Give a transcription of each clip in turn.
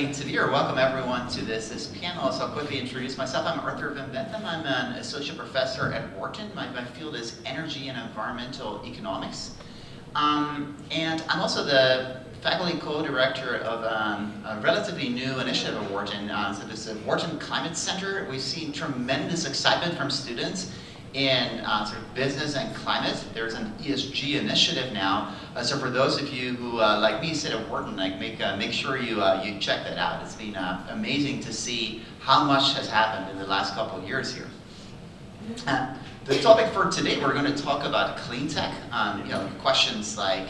happy to be here. Welcome everyone to this panel. So I'll quickly introduce myself. I'm Arthur Van Bentham. I'm an associate professor at Wharton. My field is energy and environmental economics. And I'm also the faculty co-director of a relatively new initiative at Wharton. So this is Wharton Climate Center. We've seen tremendous excitement from students in sort of business and climate. There's an ESG initiative now. So for those of you who, like me, sit at Wharton, make sure you check that out. It's been amazing to see how much has happened in the last couple of years here. The topic for today, we're going to talk about clean tech. Questions like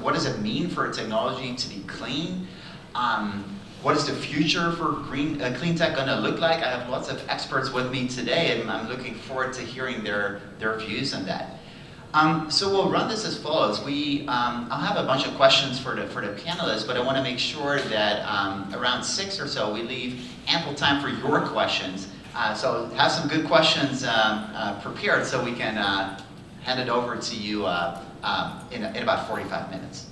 what does it mean for a technology to be clean? What is the future for clean tech going to look like? I have lots of experts with me today, and I'm looking forward to hearing their views on that. So we'll run this as follows. I'll have a bunch of questions for the panelists, but I want to make sure that around 6 or so we leave ample time for your questions. So have some good questions prepared so we can hand it over to you in about 45 minutes.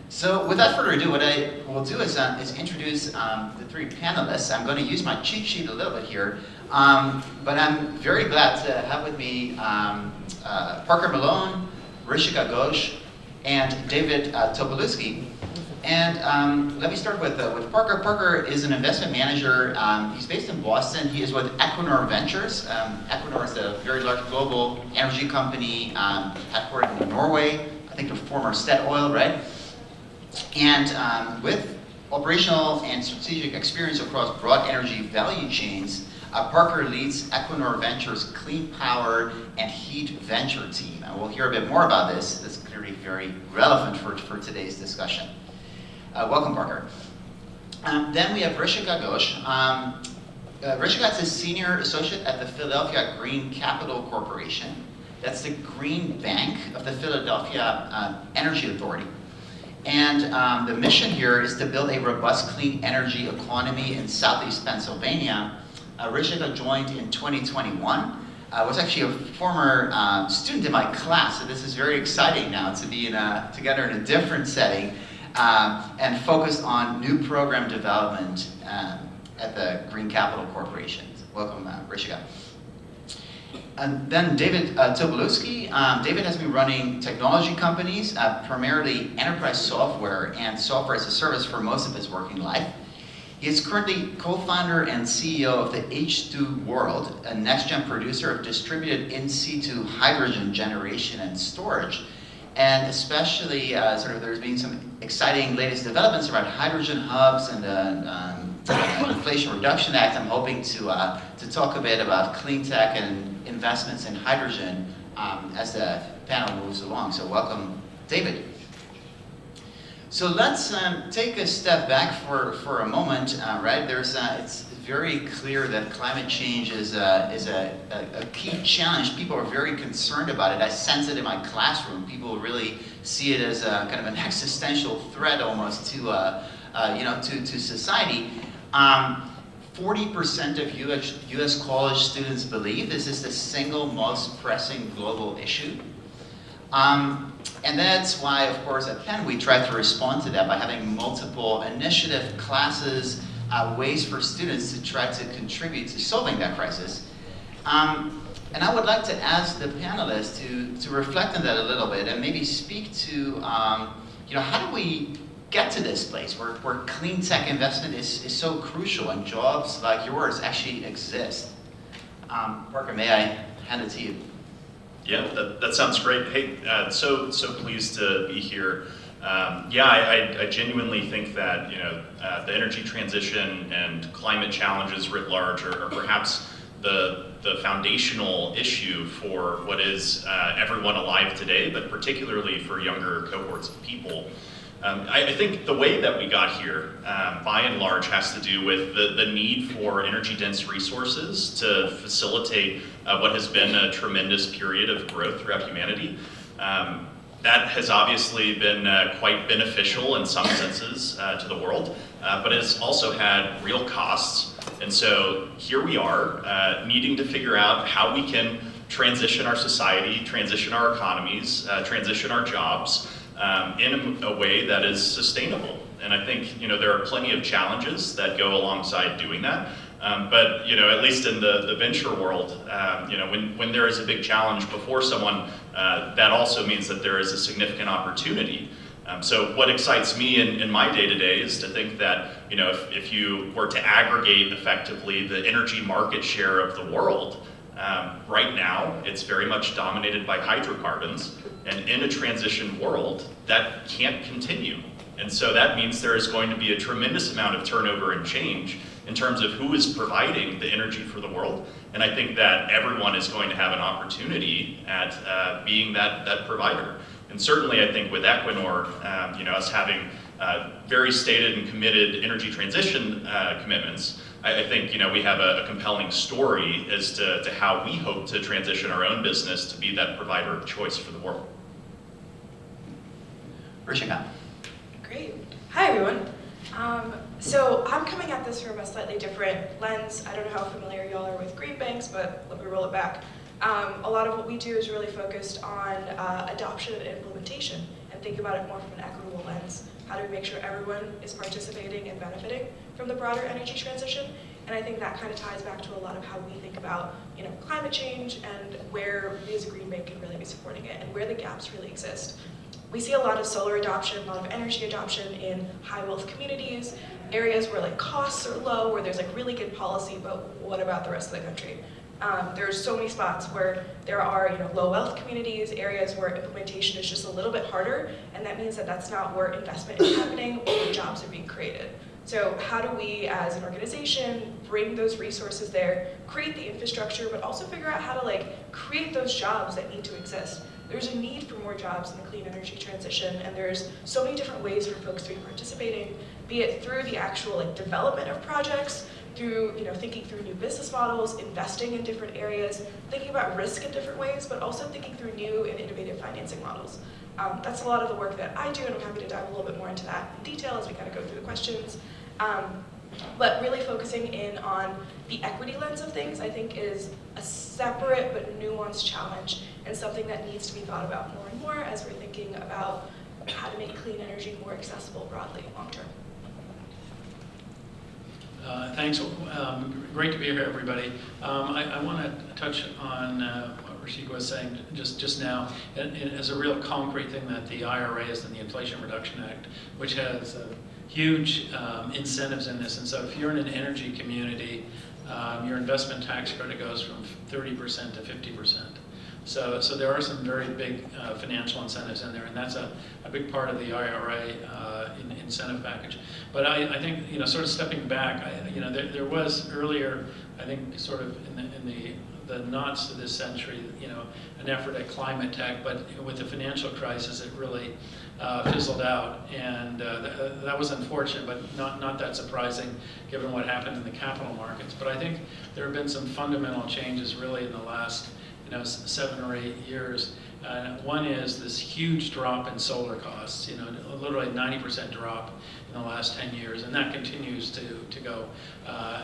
So without further ado, what I will do is introduce the 3 panelists. I'm going to use my cheat sheet a little bit here, but I'm very glad to have with me Parker Malone, Rishika Ghosh, and David Tobolewski. And let me start with Parker. Parker is an investment manager. He's based in Boston. He is with Equinor Ventures. Equinor is a very large global energy company headquartered in Norway. I think the former Statoil, right? And with operational and strategic experience across broad energy value chains, Parker leads Equinor Ventures' clean power and heat venture team. And we'll hear a bit more about this. This is clearly very relevant for today's discussion. Welcome, Parker. Then we have Rishika Ghosh. Rishika is a senior associate at the Philadelphia Green Capital Corporation. That's the green bank of the Philadelphia Energy Authority. And the mission here is to build a robust clean energy economy in Southeast Pennsylvania. Rishika joined in 2021. Was actually a former student in my class, so this is very exciting now to be together in a different setting and focus on new program development at the Green Capital Corporation. Welcome, Rishika. And then David Tobolewski. David has been running technology companies, primarily enterprise software and software as a service for most of his working life. He is currently co-founder and CEO of the H2 World, a next-gen producer of distributed in situ hydrogen generation and storage. And especially, there's been some exciting latest developments around hydrogen hubs and the Inflation Reduction Act. I'm hoping to talk a bit about clean tech and investments in hydrogen as the panel moves along. So welcome, David. So let's take a step back for a moment, right? It's very clear that climate change is a key challenge. People are very concerned about it. I sense it in my classroom. People really see it as kind of an existential threat almost to society. 40% of U.S. college students believe this is the single most pressing global issue. And that's why, of course, at Penn, we try to respond to that by having multiple initiative classes, ways for students to try to contribute to solving that crisis. And I would like to ask the panelists to reflect on that a little bit and maybe speak to, how do we get to this place where clean tech investment is so crucial and jobs like yours actually exist? Parker, may I hand it to you? Yeah, that sounds great. Hey, so pleased to be here. I genuinely think that the energy transition and climate challenges writ large are perhaps the foundational issue for what is everyone alive today, but particularly for younger cohorts of people. I think the way that we got here, by and large, has to do with the need for energy-dense resources to facilitate what has been a tremendous period of growth throughout humanity. That has obviously been quite beneficial in some senses to the world, but has also had real costs. And so here we are, needing to figure out how we can transition our society, transition our economies, transition our jobs, in a way that is sustainable. And I think, there are plenty of challenges that go alongside doing that. But, at least in the venture world, when there is a big challenge before someone, that also means that there is a significant opportunity. So what excites me in my day-to-day is to think that, if you were to aggregate effectively the energy market share of the world, right now it's very much dominated by hydrocarbons, and in a transition world, that can't continue. And so that means there is going to be a tremendous amount of turnover and change in terms of who is providing the energy for the world. And I think that everyone is going to have an opportunity at being that provider. And certainly I think with Equinor, us having very stated and committed energy transition commitments, I think we have a compelling story as to how we hope to transition our own business to be that provider of choice for the world. Rishika. Great. Hi, everyone. So I'm coming at this from a slightly different lens. I don't know how familiar y'all are with green banks, but let me roll it back. A lot of what we do is really focused on adoption and implementation, and think about it more from an equitable lens. How do we make sure everyone is participating and benefiting from the broader energy transition? And I think that kind of ties back to a lot of how we think about climate change and where we as a green bank can really be supporting it and where the gaps really exist. We see a lot of solar adoption, a lot of energy adoption in high wealth communities, areas where costs are low, where there's really good policy, but what about the rest of the country? There's so many spots where there are low wealth communities, areas where implementation is just a little bit harder, and that means that that's not where investment is happening or where jobs are being created. So how do we as an organization bring those resources there, create the infrastructure, but also figure out how to create those jobs that need to exist? There's a need for more jobs in the clean energy transition, and there's so many different ways for folks to be participating, be it through the actual development of projects, through thinking through new business models, investing in different areas, thinking about risk in different ways, but also thinking through new and innovative financing models. That's a lot of the work that I do, and I'm happy to dive a little bit more into that in detail as we kind of go through the questions. But really focusing in on the equity lens of things, I think, is a separate but nuanced challenge, and something that needs to be thought about more and more as we're thinking about how to make clean energy more accessible broadly long term. Thanks. Great to be here, everybody. I want to touch on what Rashika was saying just now, as a real concrete thing that the IRA is in the Inflation Reduction Act, which has huge incentives in this. And so if you're in an energy community, your investment tax credit goes from 30% to 50%. So there are some very big financial incentives in there, and that's a big part of the IRA incentive package. But I think, sort of stepping back, there was earlier, I think, sort of in the knots of this century, an effort at climate tech, but with the financial crisis, it really fizzled out, and that was unfortunate, but not that surprising given what happened in the capital markets. But I think there have been some fundamental changes really in the last 7 or 8 years. One is this huge drop in solar costs, literally 90% drop in the last 10 years, and that continues to go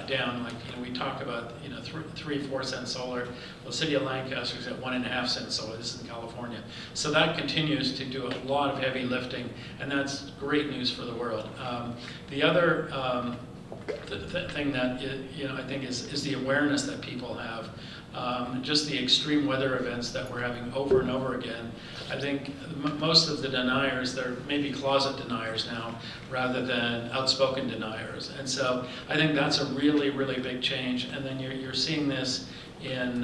down. We talk about 3-4 cent solar. Well, the city of Lancaster is at 1.5 cent solar. This is in California, so that continues to do a lot of heavy lifting, and that's great news for the world. The other thing that I think is the awareness that people have. Just the extreme weather events that we're having over and over again. I think most of the deniers, they're maybe closet deniers now rather than outspoken deniers. And so I think that's a really, really big change. And then you're seeing this in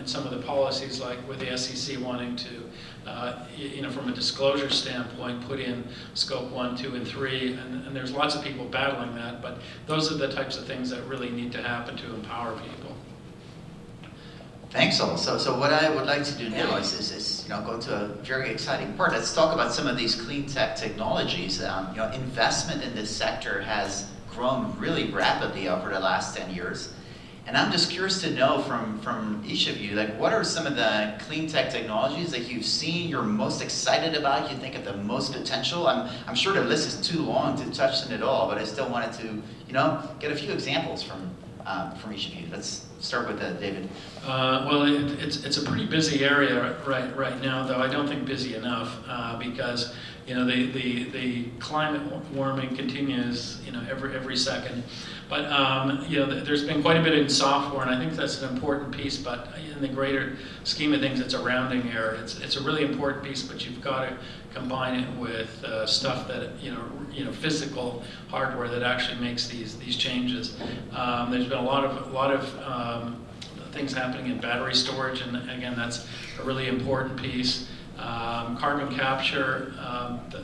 some of the policies, like with the SEC wanting to, from a disclosure standpoint, put in scope 1, 2, and 3. And there's lots of people battling that, but those are the types of things that really need to happen to empower people. Thanks, all. So what I would like to do now is go to a very exciting part. Let's talk about some of these clean tech technologies. Investment in this sector has grown really rapidly over the last 10 years. And I'm just curious to know from each of you, what are some of the clean tech technologies that you've seen, you're most excited about, you think have the most potential? I'm sure the list is too long to touch on it all, but I still wanted to, get a few examples from each of you. Let's start with David. Well, it's a pretty busy area right now, though I don't think busy enough because the climate warming continues every second. But there's been quite a bit in software, and I think that's an important piece. But in the greater scheme of things, it's a rounding error. It's a really important piece, but you've got to combine it with stuff that physical hardware that actually makes these changes. There's been a lot of things happening in battery storage, and again, that's a really important piece. Carbon capture,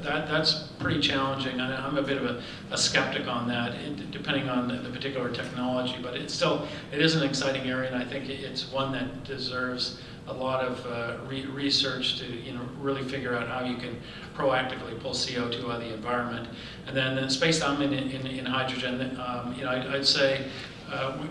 that's pretty challenging. I'm a bit of a skeptic on that, depending on the particular technology, but it is an exciting area, and I think it's one that deserves a lot of research to really figure out how you can proactively pull CO2 out of the environment. And then the space I'm in hydrogen, I'd say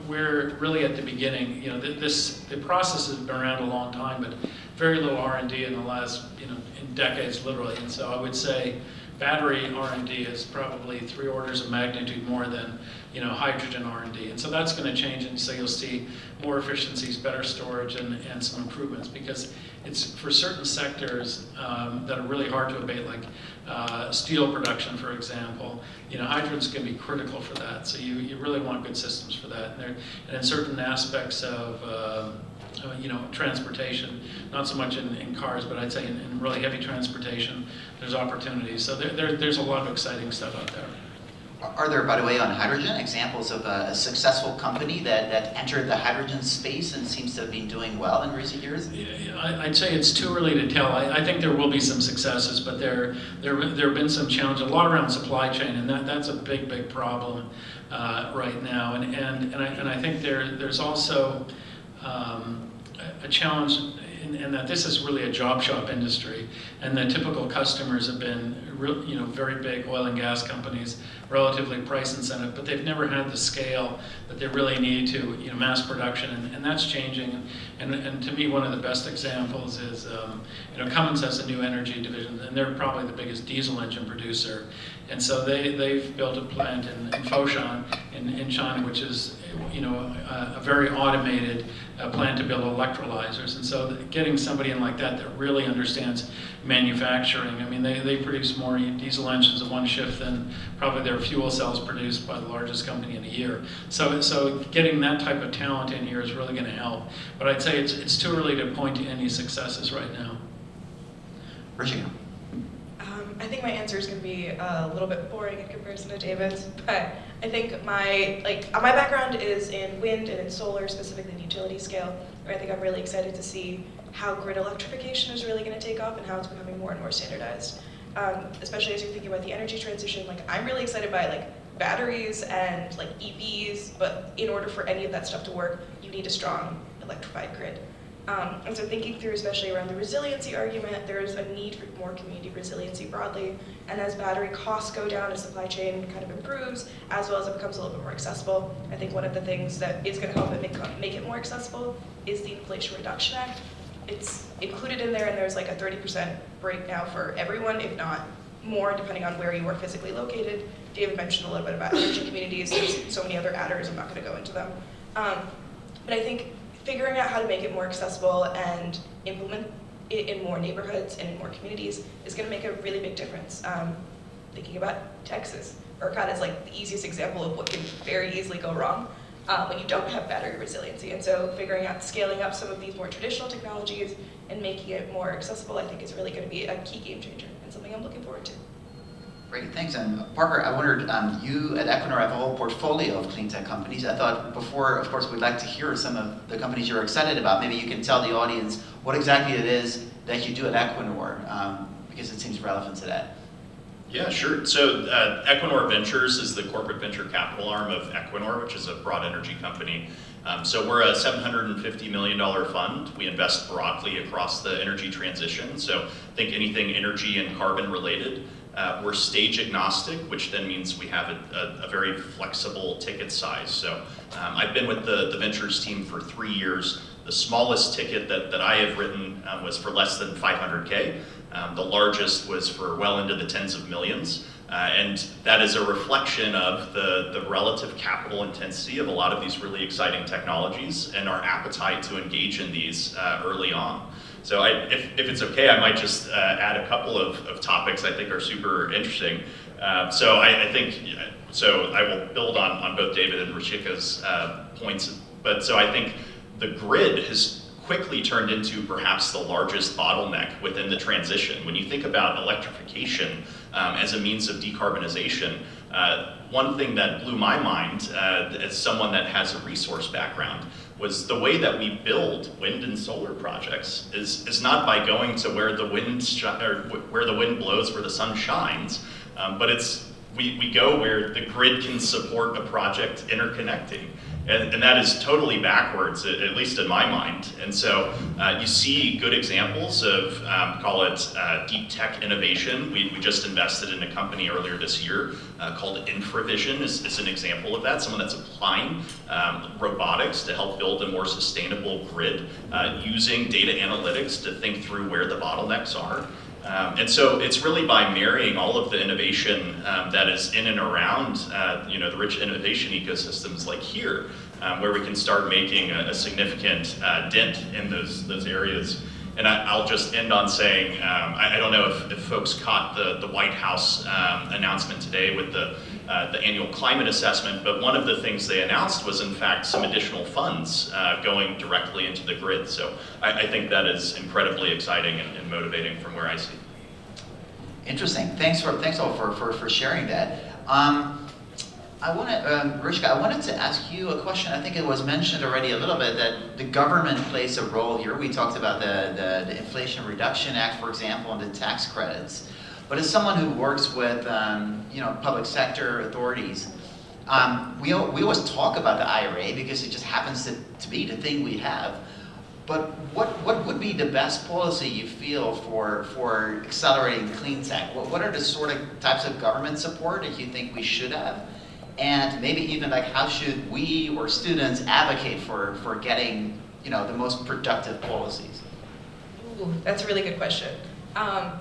we're really at the beginning. The process has been around a long time, but very little R&D in the last in decades, literally. And so I would say battery R&D is probably 3 orders of magnitude more than hydrogen R&D. And so that's going to change, and so you'll see more efficiencies, better storage, and some improvements, because it's for certain sectors that are really hard to abate, like steel production, for example. Hydrogen's going to be critical for that. So you really want good systems for that. And in certain aspects of transportation, not so much in cars, but I'd say in really heavy transportation, there's opportunities. So there's a lot of exciting stuff out there. Are there, by the way, on hydrogen, examples of a successful company that entered the hydrogen space and seems to have been doing well in recent years? I'd say it's too early to tell. I think there will be some successes, but there have been some challenges, a lot around supply chain, and that's a big problem right now. And I think there's also a challenge in that this is really a job shop industry, and the typical customers have been very big oil and gas companies, relatively price incentive, but they've never had the scale that they really need to mass production, and that's changing. And to me, one of the best examples is Cummins has a new energy division, and they're probably the biggest diesel engine producer, and so they've built a plant in Foshan in China, which is a very automated plant to build electrolyzers. And so getting somebody in like that really understands manufacturing. I mean, they produce more diesel engines in one shift than probably their fuel cells produced by the largest company in a year. So getting that type of talent in here is really going to help. But I'd say it's too early to point to any successes right now. Richard. I think my answer is going to be a little bit boring in comparison to David's, but I think my background is in wind and in solar, specifically the utility scale, where I think I'm really excited to see how grid electrification is really going to take off and how it's becoming more and more standardized. Especially as you're thinking about the energy transition, I'm really excited by batteries and EVs, but in order for any of that stuff to work, you need a strong electrified grid. And so thinking through, especially around the resiliency argument, there's a need for more community resiliency broadly. And as battery costs go down, as supply chain kind of improves, as well as it becomes a little bit more accessible, I think one of the things that is going to help it make it more accessible is the Inflation Reduction Act. It's included in there, and there's a 30% break now for everyone, if not more, depending on where you are physically located. David mentioned a little bit about energy communities. There's so many other adders, I'm not going to go into them. But I think figuring out how to make it more accessible and implement it in more neighborhoods and in more communities is going to make a really big difference. Thinking about Texas, ERCOT is the easiest example of what can very easily go wrong when you don't have battery resiliency. And so figuring out scaling up some of these more traditional technologies and making it more accessible, I think is really going to be a key game changer and something I'm looking forward to. Great, thanks. And Parker, I wondered, you at Equinor have a whole portfolio of clean tech companies. I thought before, of course, we'd like to hear some of the companies you're excited about. Maybe you can tell the audience what exactly it is that you do at Equinor, because it seems relevant to that. Yeah, sure. So Equinor Ventures is the corporate venture capital arm of Equinor, which is a broad energy company. So we're a $750 million fund. We invest broadly across the energy transition. So think anything energy and carbon related. We're stage agnostic, which then means we have a very flexible ticket size. So I've been with the ventures team for 3 years. The smallest ticket that I have written was for less than 500K. The largest was for well into the tens of millions. And that is a reflection of the relative capital intensity of a lot of these really exciting technologies and our appetite to engage in these early on. So if it's okay, I might just add a couple of topics I think are super interesting. So I will build on both David and Rishika's points. But so I think the grid has quickly turned into perhaps the largest bottleneck within the transition. When you think about electrification as a means of decarbonization, one thing that blew my mind as someone that has a resource background was the way that we build wind and solar projects is not by going to where the wind blows, where the sun shines, but we go where the grid can support a project interconnecting. And that is totally backwards, at least in my mind. And so you see good examples of, call it deep tech innovation. We just invested in a company earlier this year called Infravision is an example of that, someone that's applying robotics to help build a more sustainable grid, using data analytics to think through where the bottlenecks are. And so it's really by marrying all of the innovation that is in and around the rich innovation ecosystems like here, where we can start making a significant dent in those areas. And I'll just end on saying, I don't know if folks caught the White House announcement today with the annual climate assessment, but one of the things they announced was in fact some additional funds going directly into the grid. So I think that is incredibly exciting and motivating from where I see. Interesting. Thanks all for sharing that. Rishika, I wanted to ask you a question. I think it was mentioned already a little bit that the government plays a role here. We talked about the Inflation Reduction Act, for example, and the tax credits. But as someone who works with public sector authorities, we always talk about the IRA because it just happens to be the thing we have. But what would be the best policy you feel for accelerating clean tech? What are the sort of types of government support that you think we should have? And maybe even like how should we or students advocate for getting the most productive policies? Ooh, that's a really good question.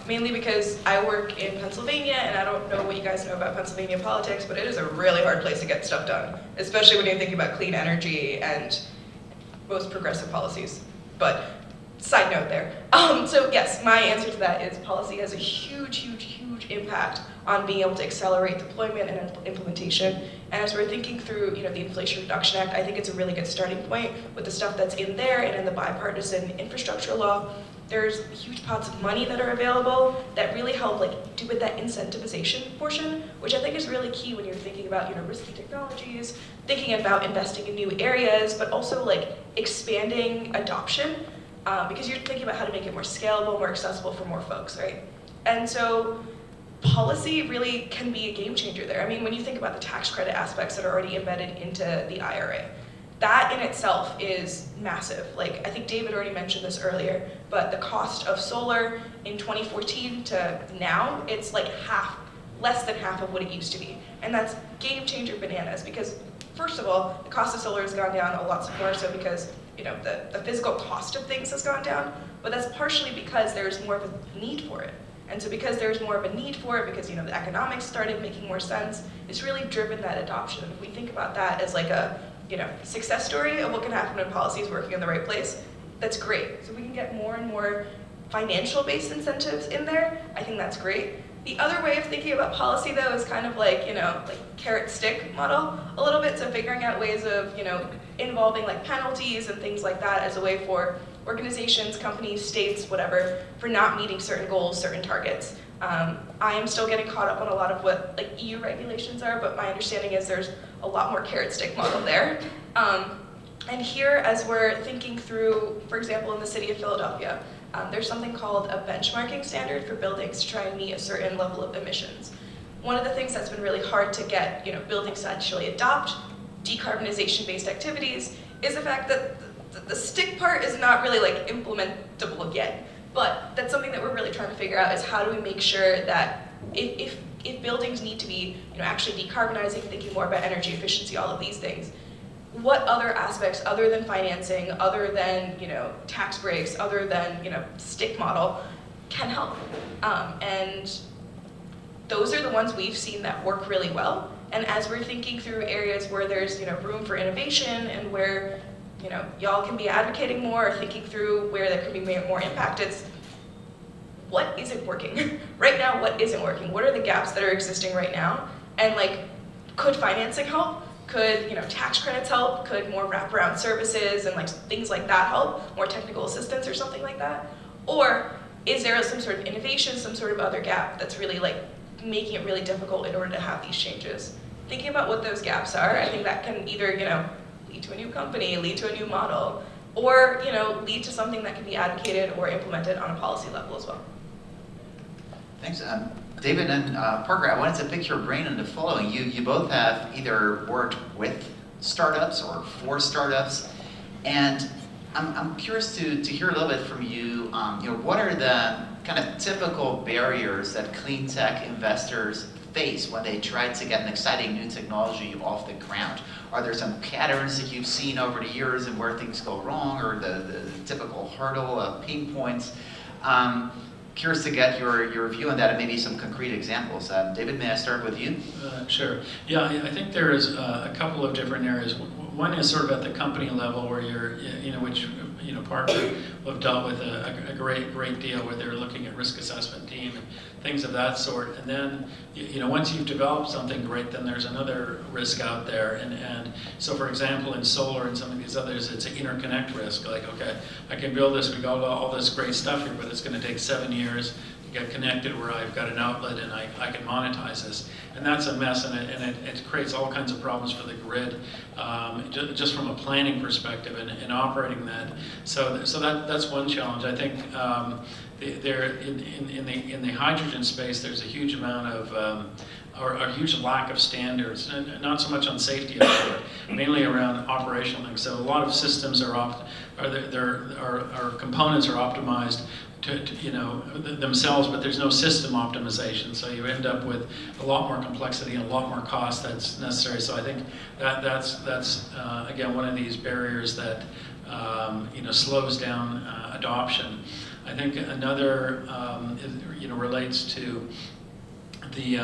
Mainly because I work in Pennsylvania, and I don't know what you guys know about Pennsylvania politics, but it is a really hard place to get stuff done, especially when you're thinking about clean energy and most progressive policies. But side note there. So yes, my answer to that is policy has a huge impact on being able to accelerate deployment and implementation. And as we're thinking through the Inflation Reduction Act, I think it's a really good starting point with the stuff that's in there and in the bipartisan infrastructure law. There's huge pots of money that are available that really help do with that incentivization portion, which I think is really key when you're thinking about risky technologies, thinking about investing in new areas, but also expanding adoption, because you're thinking about how to make it more scalable, more accessible for more folks, right? And so policy really can be a game changer there. I mean, when you think about the tax credit aspects that are already embedded into the IRA, that in itself is massive. I think David already mentioned this earlier, but the cost of solar in 2014 to now, it's less than half of what it used to be. And that's game changer bananas because, first of all, the cost of solar has gone down a lot more so because the physical cost of things has gone down, but that's partially because there's more of a need for it. And so because there's more of a need for it, because the economics started making more sense, it's really driven that adoption. If we think about that as a success story of what can happen when policy is working in the right place, that's great. So we can get more and more financial-based incentives in there. I think that's great. The other way of thinking about policy, though, is kind of carrot-stick model a little bit. So figuring out ways of involving penalties and things like that as a way for organizations, companies, states, whatever, for not meeting certain goals, certain targets. I am still getting caught up on a lot of what EU regulations are, but my understanding is there's a lot more carrot-stick model there. And here, as we're thinking through, for example, in the city of Philadelphia, there's something called a benchmarking standard for buildings to try and meet a certain level of emissions. One of the things that's been really hard to get buildings to actually adopt decarbonization-based activities is the fact that the stick part is not really implementable yet. But that's something that we're really trying to figure out is how do we make sure that if buildings need to be actually decarbonizing, thinking more about energy efficiency, all of these things, what other aspects other than financing, other than tax breaks, other than stick model can help? And those are the ones we've seen that work really well. And as we're thinking through areas where there's room for innovation and where y'all can be advocating more or thinking through where there can be more impact, it's what isn't working right now. What isn't working? What are the gaps that are existing right now? And could financing help? Could tax credits help? Could more wraparound services and things like that help? More technical assistance or something like that? Or is there some sort of innovation, some sort of other gap that's really making it really difficult in order to have these changes? Thinking about what those gaps are, I think that can either lead to a new company, lead to a new model, or lead to something that can be advocated or implemented on a policy level as well. Thanks. David and Parker, I wanted to pick your brain on the following. You both have either worked with startups or for startups, and I'm curious to hear a little bit from you. What are the kind of typical barriers that clean tech investors face when they try to get an exciting new technology off the ground? Are there some patterns that you've seen over the years and where things go wrong, or the typical hurdle of pain points? Curious to get your view on that and maybe some concrete examples. David, may I start with you? Sure. Yeah, I think there is a couple of different areas. One is sort of at the company level where you're, which Parker have dealt with a great deal where they're looking at risk assessment team and things of that sort. And then, once you've developed something great, then there's another risk out there. And so, for example, in solar and some of these others, it's an interconnect risk. Okay, I can build this, we got all this great stuff here, but it's going to take 7 years to get connected where I've got an outlet and I can monetize this. And that's a mess, and it creates all kinds of problems for the grid, just from a planning perspective and operating that. So that's one challenge. I think there in the hydrogen space, there's a huge amount of or a huge lack of standards, and not so much on safety, but mainly around operational things. So a lot of systems our components are optimized to themselves, but there's no system optimization. So you end up with a lot more complexity and a lot more cost that's necessary. So I think that's again one of these barriers that slows down adoption. I think another relates to the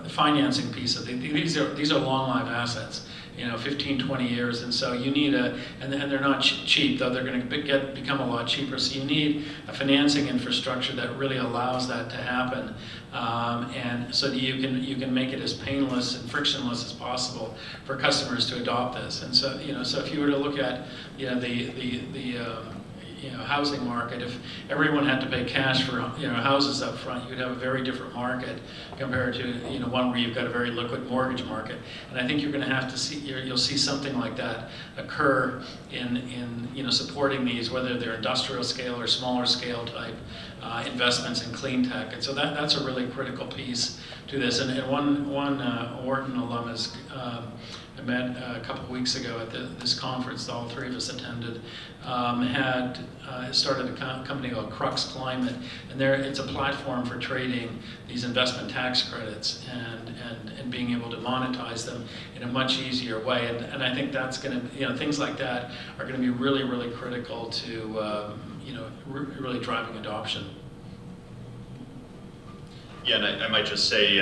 financing piece of these are long-lived assets, 15, 20 years, and so you need and they're not cheap, though they're going to become a lot cheaper. So you need a financing infrastructure that really allows that to happen, and so that you can make it as painless and frictionless as possible for customers to adopt this. And so so if you were to look at the housing market, if everyone had to pay cash for houses up front, you'd have a very different market compared to one where you've got a very liquid mortgage market. And I think you're going to have to see you'll see something like that occur in supporting these, whether they're industrial scale or smaller scale type investments in clean tech. And so that's a really critical piece to this. And one Wharton alumnus I met a couple of weeks ago at this conference that all three of us attended, had started a company called Crux Climate, and it's a platform for trading these investment tax credits and being able to monetize them in a much easier way. And I think that's going to, things like that are going to be really, really critical to, really driving adoption. Yeah, and I might just say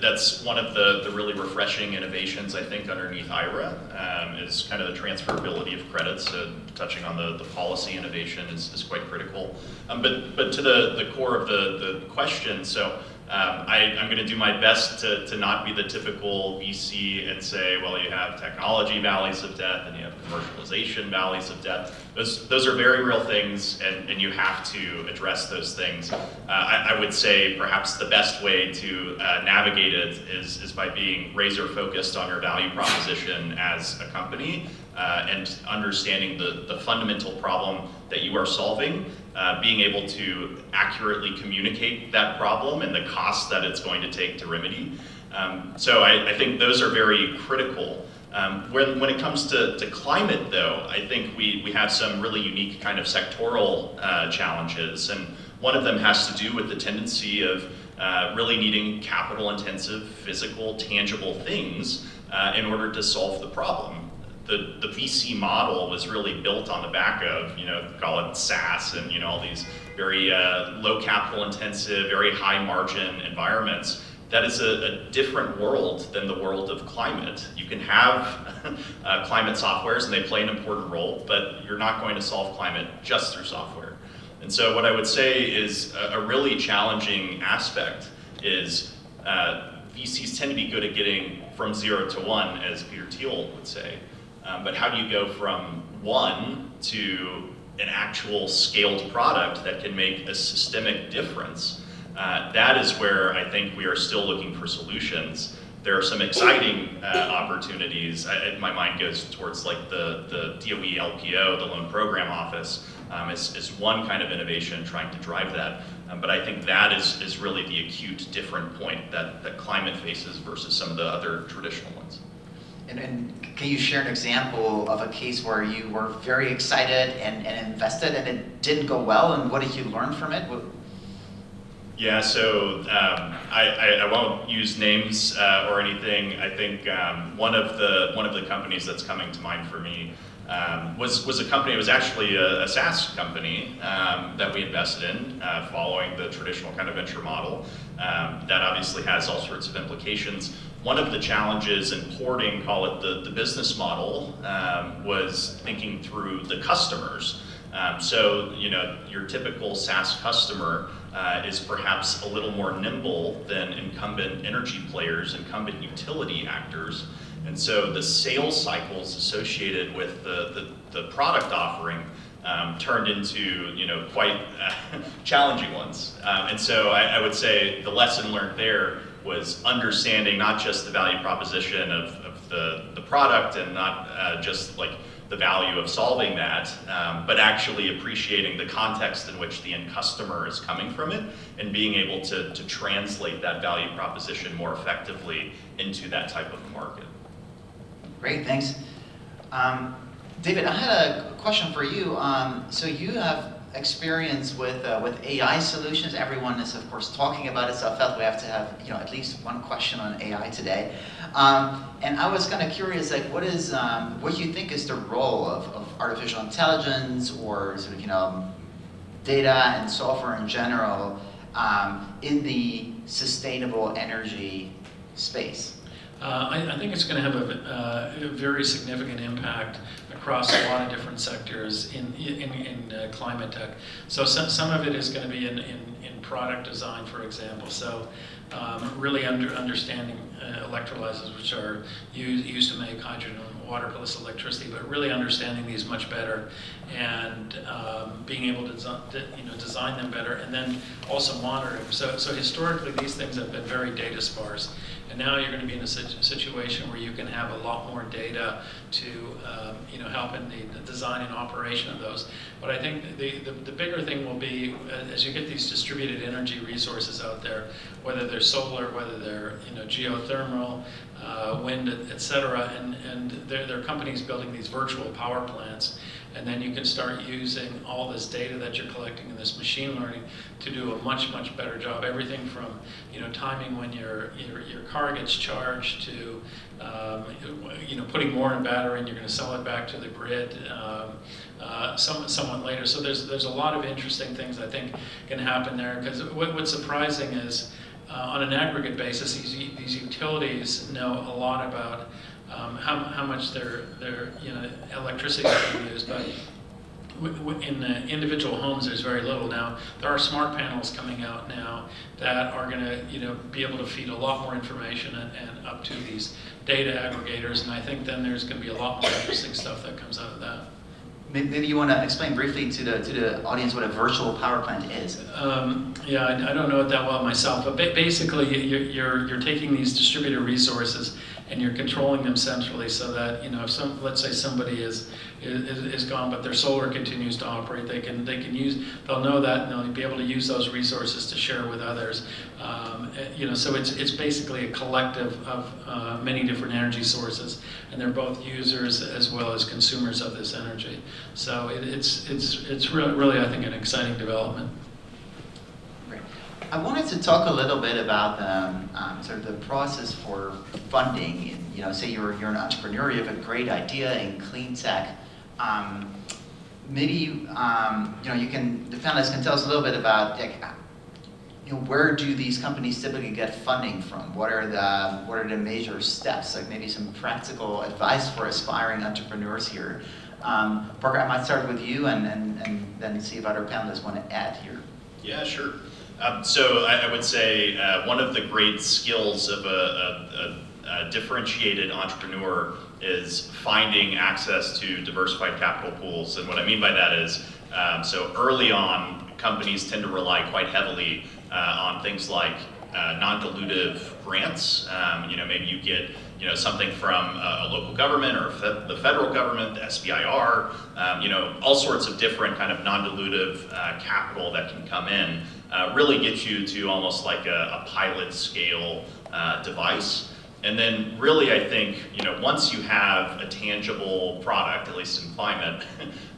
that's one of the really refreshing innovations, I think, underneath IRA, is kind of the transferability of credits. Touching on the policy innovation is quite critical. But to the core of the question, so I'm going to do my best to not be the typical VC and say, well, you have technology valleys of death and you have commercialization valleys of death. Those are very real things, and you have to address those things. I would say perhaps the best way to navigate it is by being razor focused on your value proposition as a company, and understanding the fundamental problem that you are solving, being able to accurately communicate that problem and the cost that it's going to take to remedy. So I think those are very critical. When it comes to climate, though, I think we have some really unique kind of sectoral challenges, and one of them has to do with the tendency of really needing capital-intensive, physical, tangible things in order to solve the problem. the VC model was really built on the back of, call it SaaS and, all these very low capital intensive, very high margin environments. That is a different world than the world of climate. You can have climate softwares and they play an important role, but you're not going to solve climate just through software. And so what I would say is a really challenging aspect is VCs tend to be good at getting from 0 to 1, as Peter Thiel would say. But how do you go from 1 to an actual scaled product that can make a systemic difference? That is where I think we are still looking for solutions. There are some exciting opportunities. My mind goes towards like the DOE LPO, the Loan Program Office, is one kind of innovation trying to drive that. But I think that is really the acute different point that climate faces versus some of the other traditional ones. And can you share an example of a case where you were very excited and invested and it didn't go well, and what did you learn from it? Yeah, so I won't use names or anything. I think one of the companies that's coming to mind for me was a company. It was actually a SaaS company that we invested in, following the traditional kind of venture model. That obviously has all sorts of implications. One of the challenges in porting, call it the business model, was thinking through the customers. So your typical SaaS customer is perhaps a little more nimble than incumbent energy players, incumbent utility actors. And so the sales cycles associated with the product offering turned into quite challenging ones. And so I would say the lesson learned there was understanding not just the value proposition of the product and not just like the value of solving that, but actually appreciating the context in which the end customer is coming from it and being able to translate that value proposition more effectively into that type of market. Great, thanks. David, I had a question for you. So you have experience with AI solutions. Everyone is, of course, talking about it, so I felt we have to have at least one question on AI today. And I was kind of curious, like, what do you think is the role of artificial intelligence or sort of data and software in general in the sustainable energy space? I think it's going to have a very significant impact across a lot of different sectors in climate tech. So some of it is going to be in product design, for example. So really understanding electrolyzers, which are used to make hydrogen and water plus electricity, but really understanding these much better and being able to design them better, and then also monitor them. So historically, these things have been very data sparse. And now you're going to be in a situation where you can have a lot more data to help in the design and operation of those. But I think the bigger thing will be as you get these distributed energy resources out there, whether they're solar, whether they're geothermal, wind, et cetera, and there are companies building these virtual power plants. And then you can start using all this data that you're collecting in this machine learning to do a much, much better job. Everything from timing when your car gets charged to putting more in a battery and you're going to sell it back to the grid somewhat later. So there's a lot of interesting things I think can happen there. Because what's surprising is on an aggregate basis, these utilities know a lot about how much their electricity is being used, but in individual homes there's very little. Now there are smart panels coming out now that are going to be able to feed a lot more information and up to these data aggregators, and I think then there's going to be a lot more interesting stuff that comes out of that. Maybe you want to explain briefly to the audience what a virtual power plant is. Yeah, I don't know it that well myself, but basically you're taking these distributed resources and you're controlling them centrally, so that if let's say somebody is gone, but their solar continues to operate, they'll know that, and they'll be able to use those resources to share with others. So it's basically a collective of many different energy sources, and they're both users as well as consumers of this energy. So it's really I think an exciting development. Great. I wanted to talk a little bit about sort of the process for funding. You know, say you're an entrepreneur, you have a great idea in clean tech. Maybe you know, the panelists can tell us a little bit about, like, you know, where do these companies typically get funding from? What are the major steps? Like maybe some practical advice for aspiring entrepreneurs here. Parker, I might start with you, and then see if other panelists want to add here. Yeah, sure. So I would say one of the great skills of a differentiated entrepreneur is finding access to diversified capital pools. And what I mean by that is, so early on, companies tend to rely quite heavily on things like non-dilutive grants. You know, maybe you get something from a local government or the federal government, the SBIR, you know, all sorts of different kind of non-dilutive capital that can come in, really get you to almost like a pilot scale device. And then really, I think, you know, once you have a tangible product, at least in climate,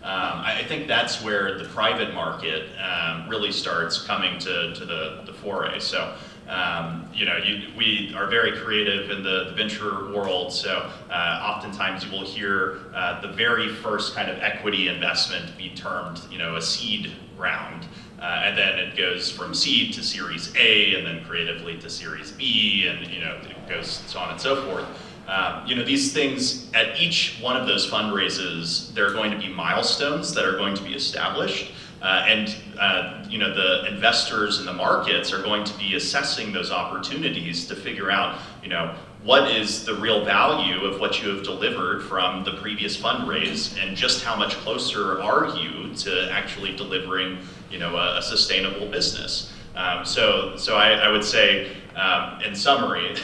I think that's where the private market really starts coming to the foray. So, you know, we are very creative in the venture world, so oftentimes you will hear the very first kind of equity investment be termed, you know, a seed round. And then it goes from seed to Series A, and then creatively to Series B, and you know, it goes so on and so forth. You know, these things, at each one of those fundraisers, there are going to be milestones that are going to be established. And you know, the investors in the markets are going to be assessing those opportunities to figure out, you know, what is the real value of what you have delivered from the previous fundraise, and just how much closer are you to actually delivering, you know, a sustainable business. So I would say, in summary,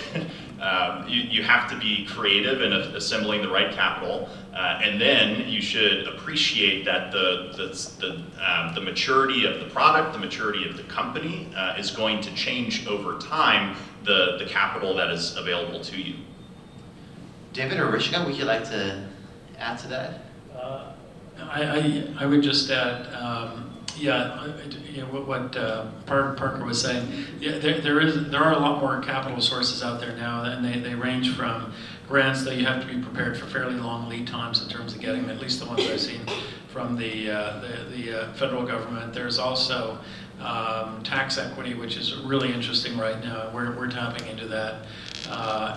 you have to be creative in assembling the right capital, and then you should appreciate that the maturity of the product, the maturity of the company is going to change over time the capital that is available to you. David or Rishka, would you like to add to that? I would just add, yeah, you know, what Parker was saying. Yeah, there are a lot more capital sources out there now, and they range from grants that you have to be prepared for fairly long lead times in terms of getting them, at least the ones I've seen from the federal government. There's also tax equity, which is really interesting right now. We're tapping into that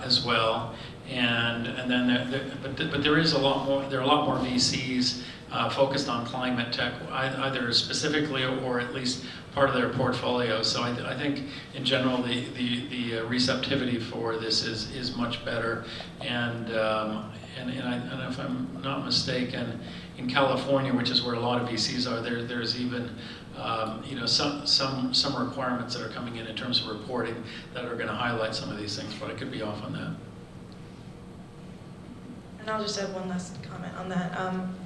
as well. And then but there is a lot more. There are a lot more VCs focused on climate tech, either specifically or at least part of their portfolio. So I think in general the receptivity for this is much better. And if I'm not mistaken, in California, which is where a lot of VCs are, there's even you know, some requirements that are coming in terms of reporting that are going to highlight some of these things, but I could be off on that. And I'll just add one last comment on that.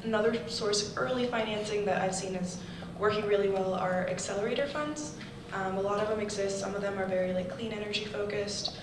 Another source of early financing that I've seen is working really well are accelerator funds. A lot of them exist. Some of them are very like clean energy focused.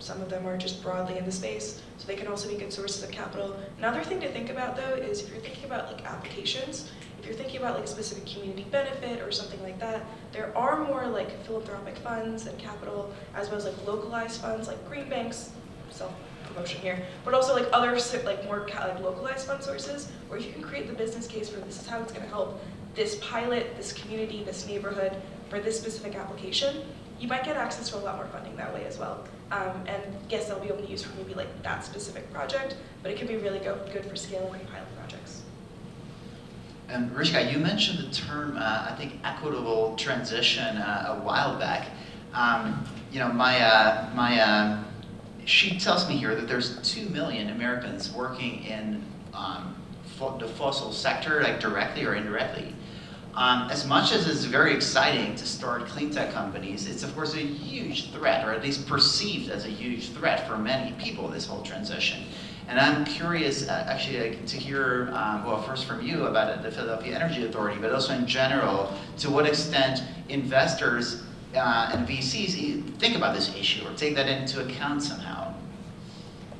Some of them are just broadly in the space, so they can also be good sources of capital. Another thing to think about though is if you're thinking about like applications, if you're thinking about like a specific community benefit or something like that, there are more like philanthropic funds and capital, as well as like localized funds like green banks, self-promotion here, but also like other like more like localized fund sources, where you can create the business case for this is how it's going to help this pilot, this community, this neighborhood for this specific application. You might get access to a lot more funding that way as well. And yes, they'll be able to use for maybe like that specific project, but it can be really good for scaling and pilot projects. And Rishka, you mentioned the term, I think, equitable transition a while back. You know, my sheet tells me here that there's 2 million Americans working in the fossil sector, like directly or indirectly. As much as it's very exciting to start clean tech companies, it's of course a huge threat, or at least perceived as a huge threat for many people, this whole transition. And I'm curious actually to hear, well, first from you about the Philadelphia Energy Authority, but also in general, to what extent investors and VCs think about this issue or take that into account somehow.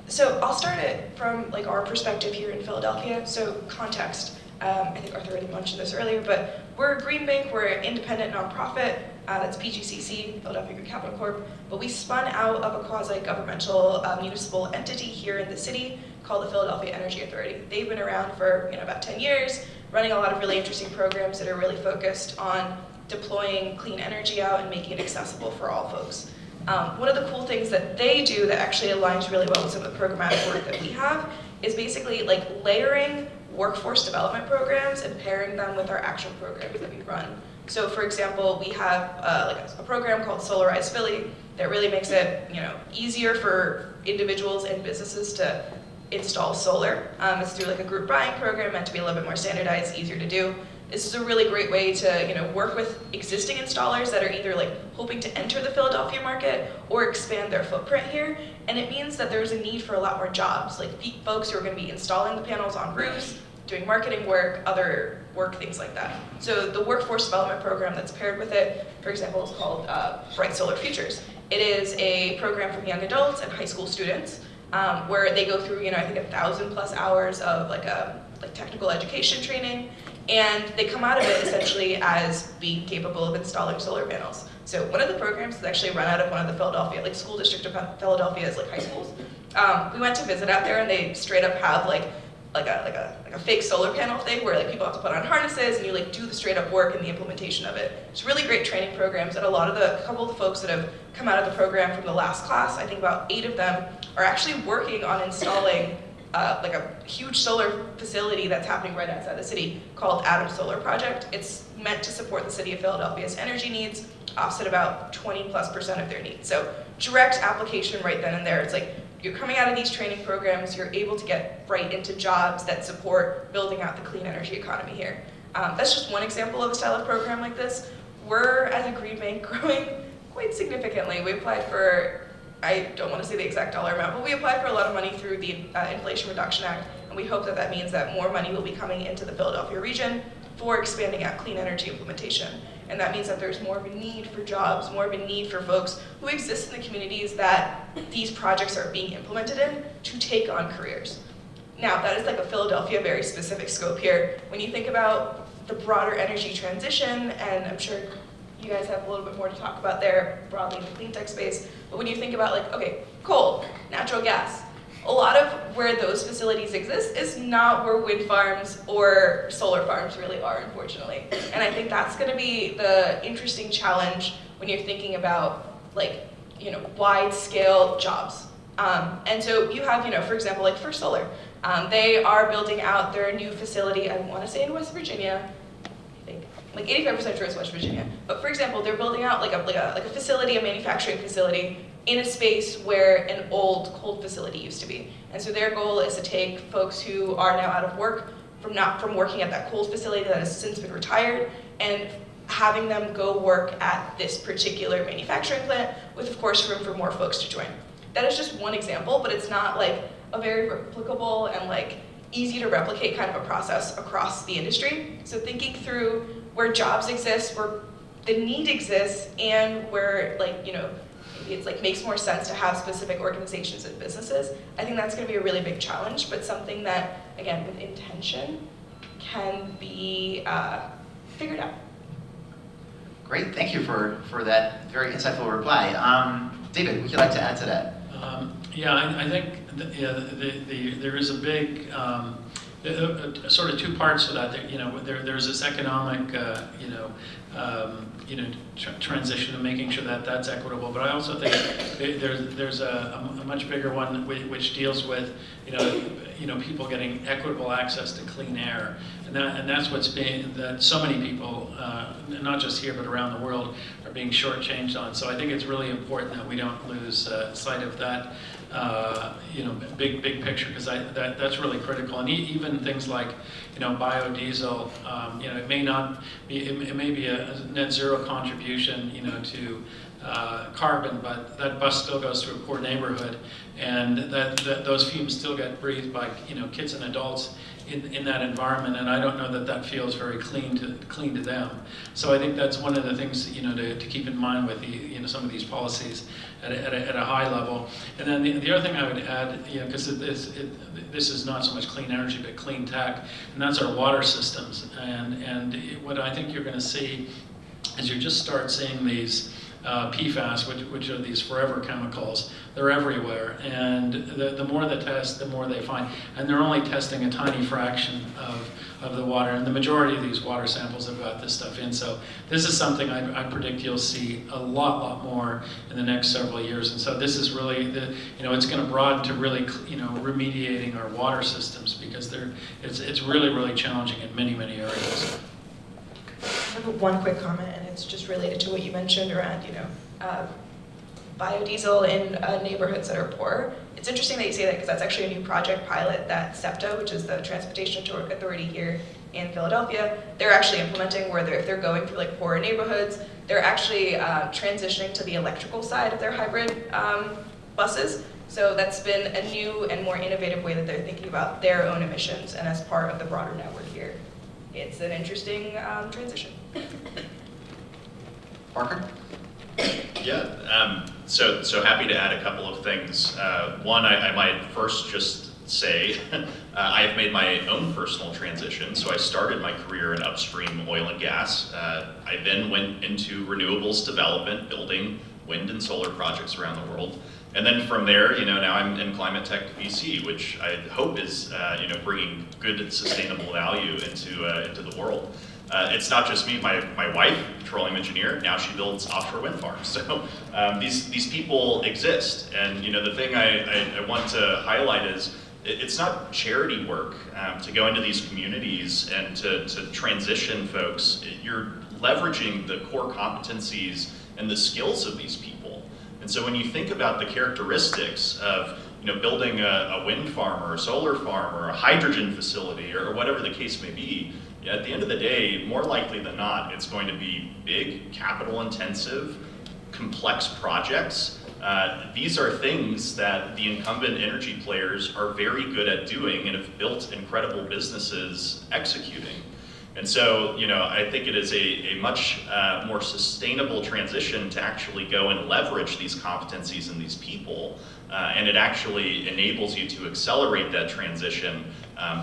So I'll start it from like our perspective here in Philadelphia. So context. I think Arthur already mentioned this earlier, but we're a green bank, we're an independent nonprofit, that's PGCC, Philadelphia Green Capital Corp, but we spun out of a quasi-governmental municipal entity here in the city called the Philadelphia Energy Authority. They've been around for about 10 years, running a lot of really interesting programs that are really focused on deploying clean energy out and making it accessible for all folks. One of the cool things that they do that actually aligns really well with some of the programmatic work that we have is basically like layering workforce development programs and pairing them with our actual programs that we run. So for example, we have a program called Solarize Philly that really makes it easier for individuals and businesses to install solar. It's through like a group buying program meant to be a little bit more standardized, easier to do. This is a really great way to work with existing installers that are either like hoping to enter the Philadelphia market or expand their footprint here. And it means that there's a need for a lot more jobs, like folks who are going to be installing the panels on roofs, doing marketing work, other work, things like that. So the workforce development program that's paired with it, for example, is called Bright Solar Futures. It is a program for young adults and high school students where they go through, I think 1,000+ hours of like technical education training. And they come out of it essentially as being capable of installing solar panels. So one of the programs is actually run out of one of the Philadelphia, like school district of Philadelphia's like high schools. We went to visit out there and they straight up have like a fake solar panel thing where like people have to put on harnesses and you like do the straight up work and the implementation of it. It's really great training programs, and a couple of the folks that have come out of the program from the last class, I think about 8 of them, are actually working on installing like a huge solar facility that's happening right outside the city called Atom Solar Project. It's meant to support the city of Philadelphia's energy needs, offset about 20+% of their needs. So direct application right then and there. It's like you're coming out of these training programs, you're able to get right into jobs that support building out the clean energy economy here. That's just one example of a style of program like this. We're, as a green bank, growing quite significantly. We applied for, I don't want to say the exact dollar amount, but we applied for a lot of money through the Inflation Reduction Act, and we hope that that means that more money will be coming into the Philadelphia region for expanding out clean energy implementation. And that means that there's more of a need for jobs, more of a need for folks who exist in the communities that these projects are being implemented in to take on careers. Now, that is like a Philadelphia very specific scope here. When you think about the broader energy transition, and I'm sure you guys have a little bit more to talk about there broadly in the clean tech space, but when you think about like, okay, coal, natural gas, a lot of where those facilities exist is not where wind farms or solar farms really are, unfortunately. And I think that's gonna be the interesting challenge when you're thinking about like, wide scale jobs. And so you have, for example, like First Solar, they are building out their new facility, I wanna say in West Virginia, I think, like 85% sure it's West Virginia. But for example, they're building out like a facility, a manufacturing facility in a space where an old coal facility used to be. And so their goal is to take folks who are now out of work from working at that coal facility that has since been retired and having them go work at this particular manufacturing plant with, of course, room for more folks to join. That is just one example, but it's not like a very replicable and like easy to replicate kind of a process across the industry. So thinking through where jobs exist, where the need exists, and where it's like makes more sense to have specific organizations and businesses, I think that's gonna be a really big challenge, but something that, again, with intention, can be figured out. Great, thank you for that very insightful reply. David, would you like to add to that? I think there is a big sort of 2 parts to that. There's this economic transition and making sure that that's equitable. But I also think there's a much bigger one which deals with people getting equitable access to clean air, and that's that so many people, not just here but around the world, are being shortchanged on. So I think it's really important that we don't lose sight of that. Big picture, because that's really critical. And even things like, biodiesel, it may be a net zero contribution, to carbon, but that bus still goes through a poor neighborhood, and those fumes still get breathed by, kids and adults in that environment, and I don't know that that feels very clean to them. So I think that's one of the things to keep in mind with some of these policies at a high level. And then the other thing I would add, because this is not so much clean energy but clean tech, and that's our water systems. And what I think you're going to see is you just start seeing these PFAS, which are these forever chemicals. They're everywhere, and the more they test, the more they find. And they're only testing a tiny fraction of the water, and the majority of these water samples have got this stuff in. So this is something I predict you'll see a lot more in the next several years. And so this is really it's going to broaden to really remediating our water systems, because it's really challenging in many areas. I have one quick comment, and it's just related to what you mentioned around, biodiesel in neighborhoods that are poor. It's interesting that you say that, because that's actually a new project pilot that SEPTA, which is the Transportation Authority here in Philadelphia, they're actually implementing, where if they're going through like poorer neighborhoods, they're actually transitioning to the electrical side of their hybrid buses. So that's been a new and more innovative way that they're thinking about their own emissions, and as part of the broader network here. It's an interesting transition. Parker? Yeah, so happy to add a couple of things. One, I might first just say, I have made my own personal transition. So I started my career in upstream oil and gas. I then went into renewables development, building wind and solar projects around the world. And then from there, now I'm in climate tech VC, which I hope is, bringing good sustainable value into the world. It's not just me. My wife, petroleum engineer, now she builds offshore wind farms. So these people exist. And the thing I want to highlight is it's not charity work to go into these communities and to transition folks. You're leveraging the core competencies and the skills of these people. And so when you think about the characteristics of building a wind farm or a solar farm or a hydrogen facility or whatever the case may be, at the end of the day, more likely than not, it's going to be big, capital-intensive, complex projects. These are things that the incumbent energy players are very good at doing and have built incredible businesses executing. And so, I think it is a much more sustainable transition to actually go and leverage these competencies in these people. And it actually enables you to accelerate that transition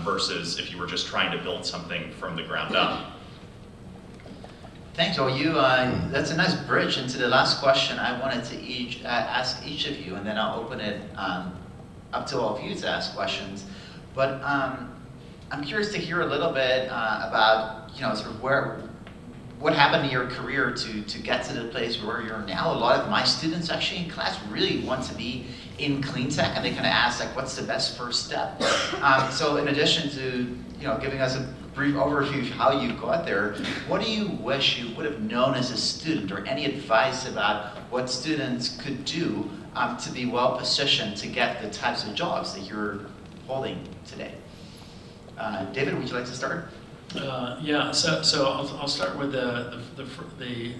versus if you were just trying to build something from the ground up. Thanks, Joel. That's a nice bridge into the last question I wanted to ask each of you, and then I'll open it up to all of you to ask questions. But I'm curious to hear a little bit about, sort of what happened in your career to get to the place where you're now. A lot of my students actually in class really want to be in clean tech, and they kind of ask, like, what's the best first step? So in addition to, giving us a brief overview of how you got there, what do you wish you would have known as a student, or any advice about what students could do to be well positioned to get the types of jobs that you're holding today? David, would you like to start? Yeah, so I'll start with the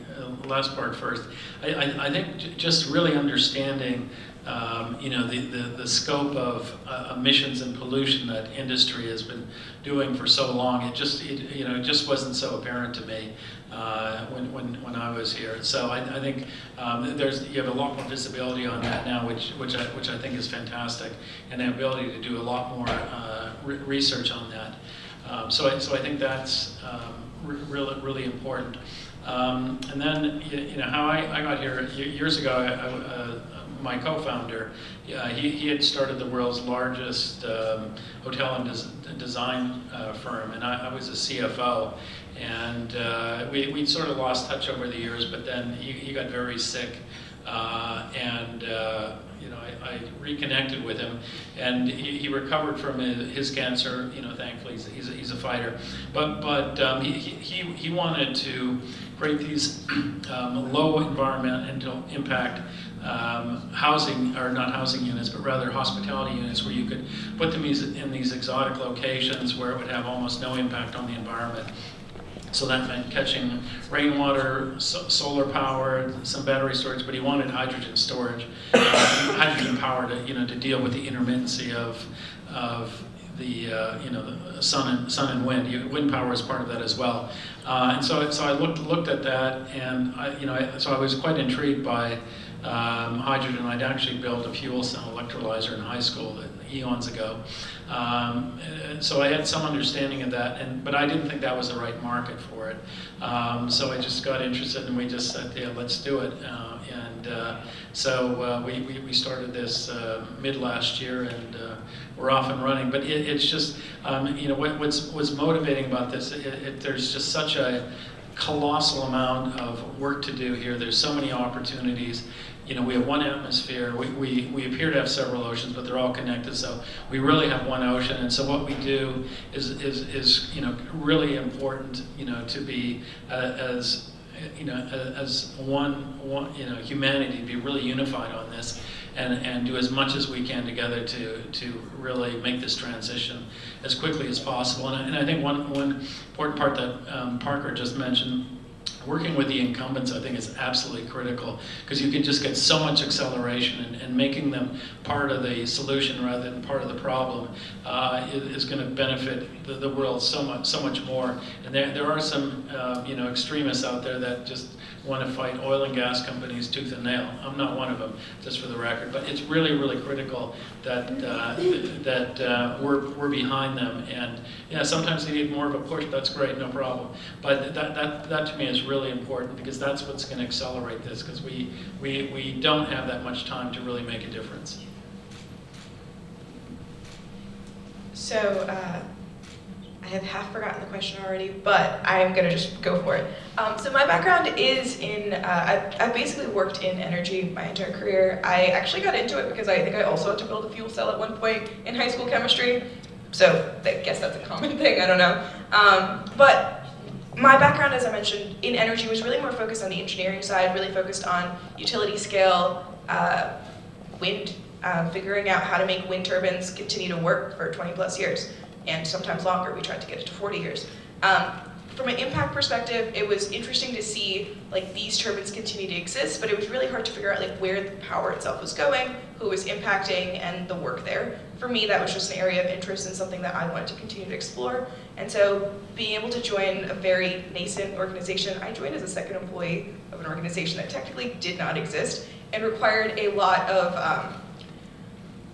last part first. I think just really understanding the scope of emissions and pollution that industry has been doing for so long. It just wasn't so apparent to me when I was here. So I think you have a lot more visibility on that now, which I think is fantastic, and the ability to do a lot more research on that. So I think that's really important. And then how I got here years ago. My co-founder, he had started the world's largest hotel and design firm, and I was a CFO. And we sort of lost touch over the years, but then he got very sick, and I reconnected with him, and he recovered from his cancer. Thankfully he's a fighter, but he wanted to create these low environmental impact housing, or not housing units, but rather hospitality units, where you could put them in these exotic locations where it would have almost no impact on the environment. So that meant catching rainwater, solar power, some battery storage, but he wanted hydrogen storage, hydrogen power to deal with the intermittency of the sun and wind. Wind power is part of that as well. And so I looked at that, and I was quite intrigued by hydrogen. I'd actually built a fuel cell electrolyzer in high school eons ago. So I had some understanding of that, but I didn't think that was the right market for it. So I just got interested, and we just said, yeah, let's do it. So we started this mid last year, and we're off and running. But it's just, what's motivating about this, there's just such a colossal amount of work to do here. There's so many opportunities. We have one atmosphere. We appear to have several oceans, but they're all connected. So we really have one ocean. And so what we do is really important. To be as one humanity, be really unified on this, and do as much as we can together to really make this transition as quickly as possible. And I think one important part that Parker just mentioned, working with the incumbents, I think is absolutely critical, because you can just get so much acceleration, and making them part of the solution rather than part of the problem is going to benefit the world so much more. And there are some extremists out there that just want to fight oil and gas companies tooth and nail. I'm not one of them, just for the record. But it's really, really critical that we're behind them. And yeah, sometimes they need more of a push. That's great, no problem. But that to me is really important, because that's what's going to accelerate this. Because we don't have that much time to really make a difference. So I have half forgotten the question already, but I'm going to just go for it. So my background is in, I've basically worked in energy my entire career. I actually got into it because I think I also had to build a fuel cell at one point in high school chemistry. So I guess that's a common thing, I don't know. But my background, as I mentioned, in energy was really more focused on the engineering side, really focused on utility scale, wind, figuring out how to make wind turbines continue to work for 20 plus years. And sometimes longer. We tried to get it to 40 years. From an impact perspective, it was interesting to see these turbines continue to exist, but it was really hard to figure out where the power itself was going, who was impacting, and the work there. For me, that was just an area of interest and something that I wanted to continue to explore. And so being able to join a very nascent organization, I joined as a second employee of an organization that technically did not exist and required a lot of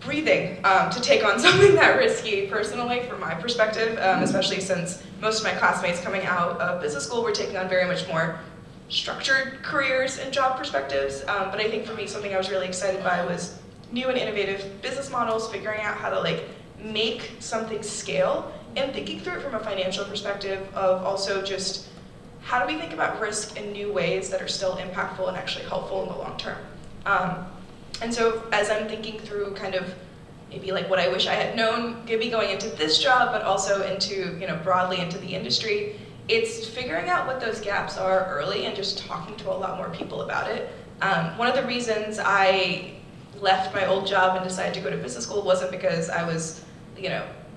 breathing to take on something that risky personally from my perspective, especially since most of my classmates coming out of business school were taking on very much more structured careers and job perspectives. But I think for me, something I was really excited by was new and innovative business models, figuring out how to make something scale, and thinking through it from a financial perspective of also just how do we think about risk in new ways that are still impactful and actually helpful in the long term. And so as I'm thinking through kind of maybe what I wish I had known, maybe going into this job, but also into, broadly into the industry, it's figuring out what those gaps are early and just talking to a lot more people about it. One of the reasons I left my old job and decided to go to business school wasn't because I was,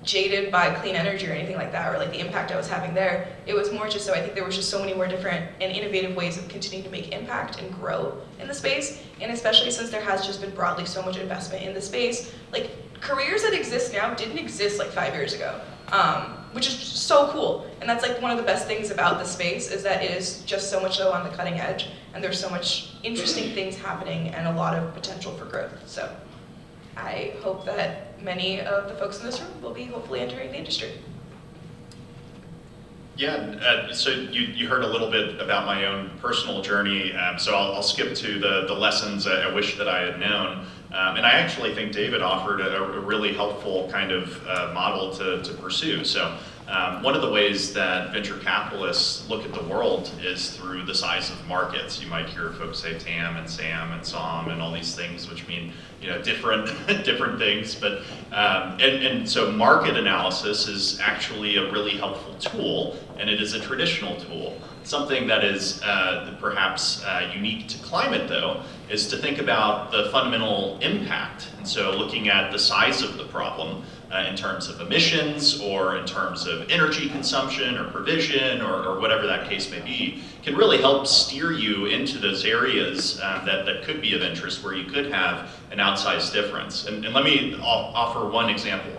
jaded by clean energy or anything like that, or the impact I was having there. It was more just so I think there was just so many more different and innovative ways of continuing to make impact and grow in the space. And especially since there has just been broadly so much investment in the space, careers that exist now didn't exist 5 years ago, which is so cool. And that's one of the best things about the space, is that it is just so much so on the cutting edge, and there's so much interesting things happening and a lot of potential for growth. So I hope that many of the folks in this room will be hopefully entering the industry. Yeah, so you heard a little bit about my own personal journey, so I'll skip to the lessons I wish that I had known. And I actually think David offered a really helpful kind of model to pursue. So one of the ways that venture capitalists look at the world is through the size of markets. You might hear folks say TAM and SAM and SOM and all these things, which mean different things. But and so market analysis is actually a really helpful tool, and it is a traditional tool. Something that is perhaps unique to climate, though, is to think about the fundamental impact. And so looking at the size of the problem in terms of emissions or in terms of energy consumption or provision or whatever that case may be, can really help steer you into those areas that could be of interest where you could have an outsized difference. And let me offer one example.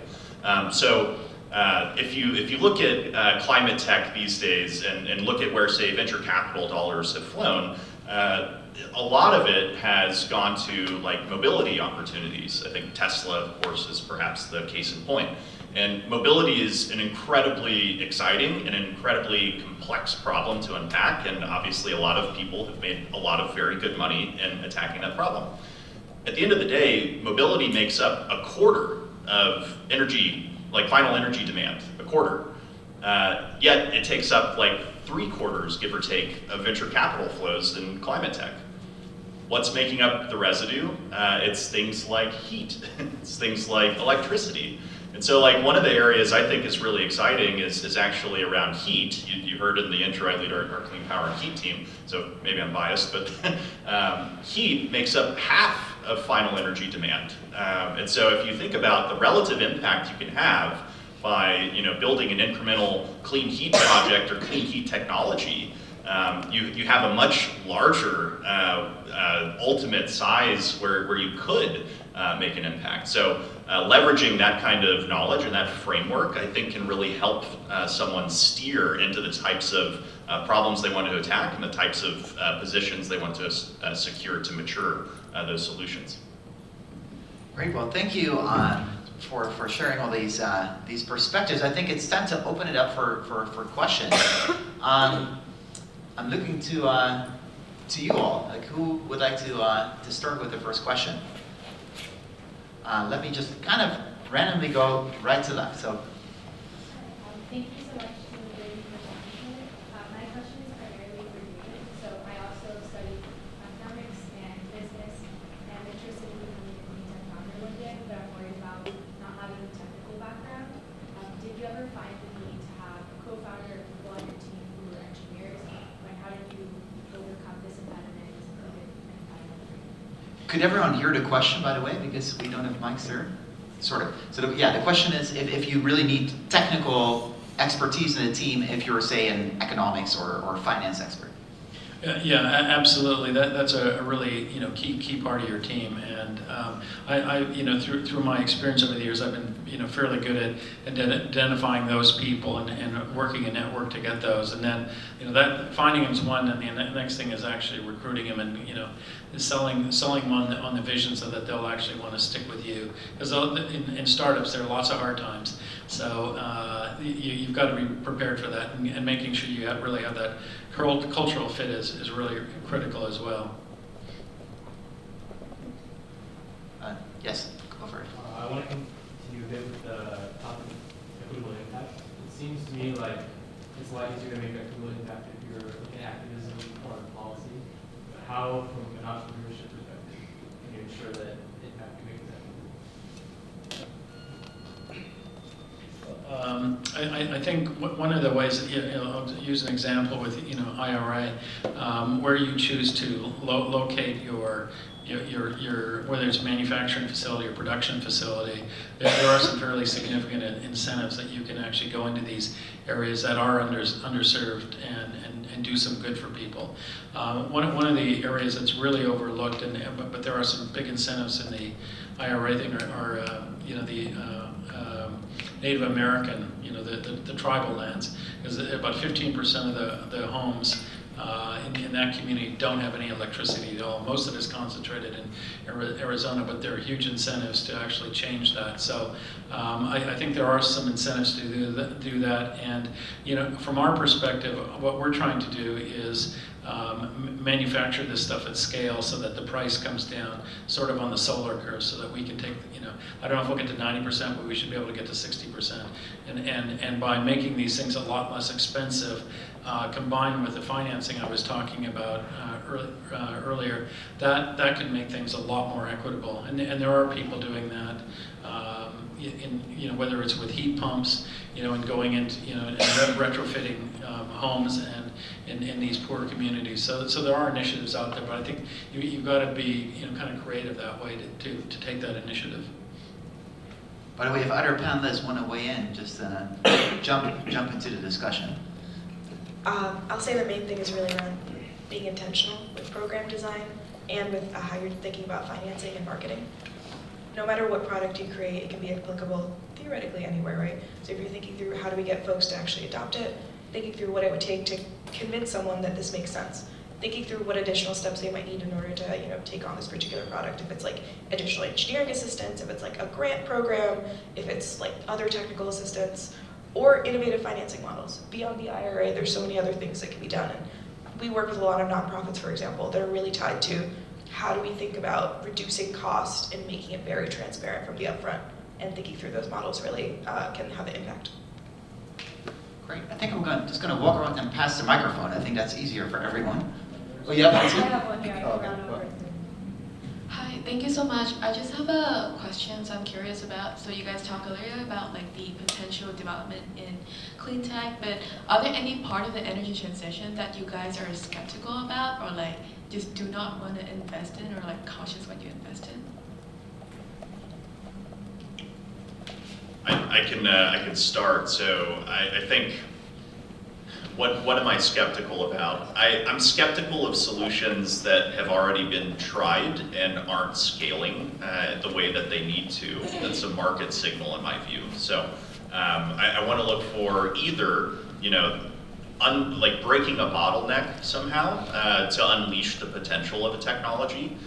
If you look at climate tech these days and look at where, say, venture capital dollars have flown, a lot of it has gone to like mobility opportunities. I think Tesla, of course, is perhaps the case in point. And mobility is an incredibly exciting and incredibly complex problem to unpack, and obviously a lot of people have made a lot of very good money in attacking that problem. At the end of the day, mobility makes up a quarter of energy, like final energy demand, a quarter. Yet it takes up like 3/4, give or take, of venture capital flows in climate tech. What's making up the residue? It's things like heat, it's things like electricity. And so like one of the areas I think is really exciting is actually around heat. You heard in the intro, I lead our clean power and heat team, so maybe I'm biased, but heat makes up half of final energy demand. And so if you think about the relative impact you can have by building an incremental clean heat project or clean heat technology, you have a much larger ultimate size where you could make an impact. So leveraging that kind of knowledge and that framework, I think, can really help someone steer into the types of problems they want to attack and the types of positions they want to secure to mature those solutions. Great, well, thank you for sharing all these perspectives. I think it's time to open it up for questions. I'm looking to you all. Like, who would like to start with the first question? Let me just kind of randomly go right to left. So, thank you so much for the great presentation. My question is primarily for David. So I also studied economics and business, and I'm interested in becoming a clean tech founder one day, but I'm worried about not having a technical background. Did you ever find the need to have a co-founder or people on your team who were engineers? And how did you overcome this impediment and find out? Could everyone hear the question, by the way, because we don't have mics there? Sort of. So the question is if you really need technical expertise in the team, if you're, say, an economics or finance expert. Yeah, absolutely. That's a really key part of your team, and I through my experience over the years, I've been fairly good at identifying those people and working a network to get those, and then that finding them is one, and the next thing is actually recruiting them and selling them on the vision so that they'll actually want to stick with you. Because in startups there are lots of hard times, so you've got to be prepared for that, and making sure you really have that cultural fit is really critical as well. Yes, go for it. I want to continue a bit with the topic of equitable impact. It seems to me like it's a lot easier to make equitable impact if you're looking at activism or policy. But how, from an entrepreneurship perspective, can you ensure that impact can make that? I think one of the ways, I'll use an example with IRA, where you choose to locate your whether it's manufacturing facility or production facility, there are some fairly significant incentives that you can actually go into these areas that are underserved and do some good for people. One of the areas that's really overlooked, but there are some big incentives in the IRA thing are the Native American, the tribal lands, because about 15% of the homes in that community don't have any electricity at all. Most of it is concentrated in Arizona, but there are huge incentives to actually change that. So I think there are some incentives to do that. And from our perspective, what we're trying to do is manufacture this stuff at scale so that the price comes down sort of on the solar curve, so that we can take, I don't know if we'll get to 90%, but we should be able to get to 60%. And by making these things a lot less expensive, combined with the financing I was talking about earlier, that can make things a lot more equitable. And there are people doing that, whether it's with heat pumps, and going into, and retrofitting homes and in these poor communities. So there are initiatives out there, but I think you've got to be kind of creative that way to take that initiative. By the way, if other panelists want to weigh in, just jump into the discussion. I'll say the main thing is really around being intentional with program design and with how you're thinking about financing and marketing. No matter what product you create, it can be applicable theoretically anywhere, right? So if you're thinking through how do we get folks to actually adopt it, thinking through what it would take to convince someone that this makes sense, thinking through what additional steps they might need in order to, you know, take on this particular product. If it's like additional engineering assistance, if it's like a grant program, if it's like other technical assistance, or innovative financing models. Beyond the IRA, there's so many other things that can be done. And we work with a lot of nonprofits, for example, that are really tied to how do we think about reducing cost and making it very transparent from the upfront, and thinking through those models really can have an impact. Great. I think I'm just going to walk around and pass the microphone. I think that's easier for everyone. Oh, yeah, I Nancy? have one here. I Oh, can run okay. over to. Hi, thank you so much. I just have a question I'm curious about. So you guys talked earlier about like the potential development in clean tech, but are there any part of the energy transition that you guys are skeptical about, or like just do not want to invest in, or like cautious when you invest in? I can start. So I think what am I skeptical about? I'm skeptical of solutions that have already been tried and aren't scaling the way that they need to. That's a market signal in my view. So I want to look for either, you know, like breaking a bottleneck somehow to unleash the potential of a technology,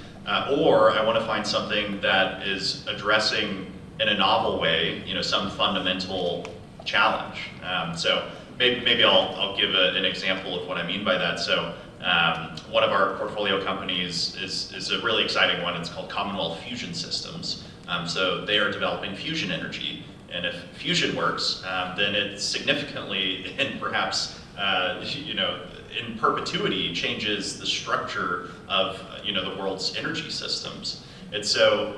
or I want to find something that is addressing in a novel way, you know, some fundamental challenge. So maybe I'll give an example of what I mean by that. So one of our portfolio companies is a really exciting one. It's called Commonwealth Fusion Systems. So they are developing fusion energy. And if fusion works, then it significantly and perhaps you know, in perpetuity changes the structure of you know, the world's energy systems. And so,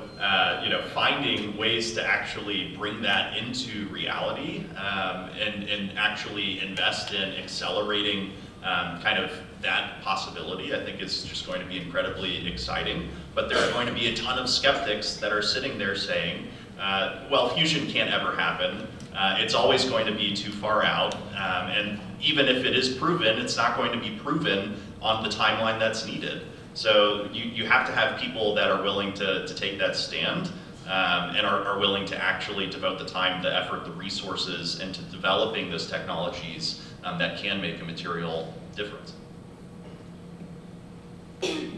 you know, finding ways to actually bring that into reality and actually invest in accelerating kind of that possibility, I think is just going to be incredibly exciting. But there are going to be a ton of skeptics that are sitting there saying, well, fusion can't ever happen. It's always going to be too far out. And even if it is proven, it's not going to be proven on the timeline that's needed. So you have to have people that are willing to take that stand and are willing to actually devote the time, the effort, the resources into developing those technologies that can make a material difference. Yeah.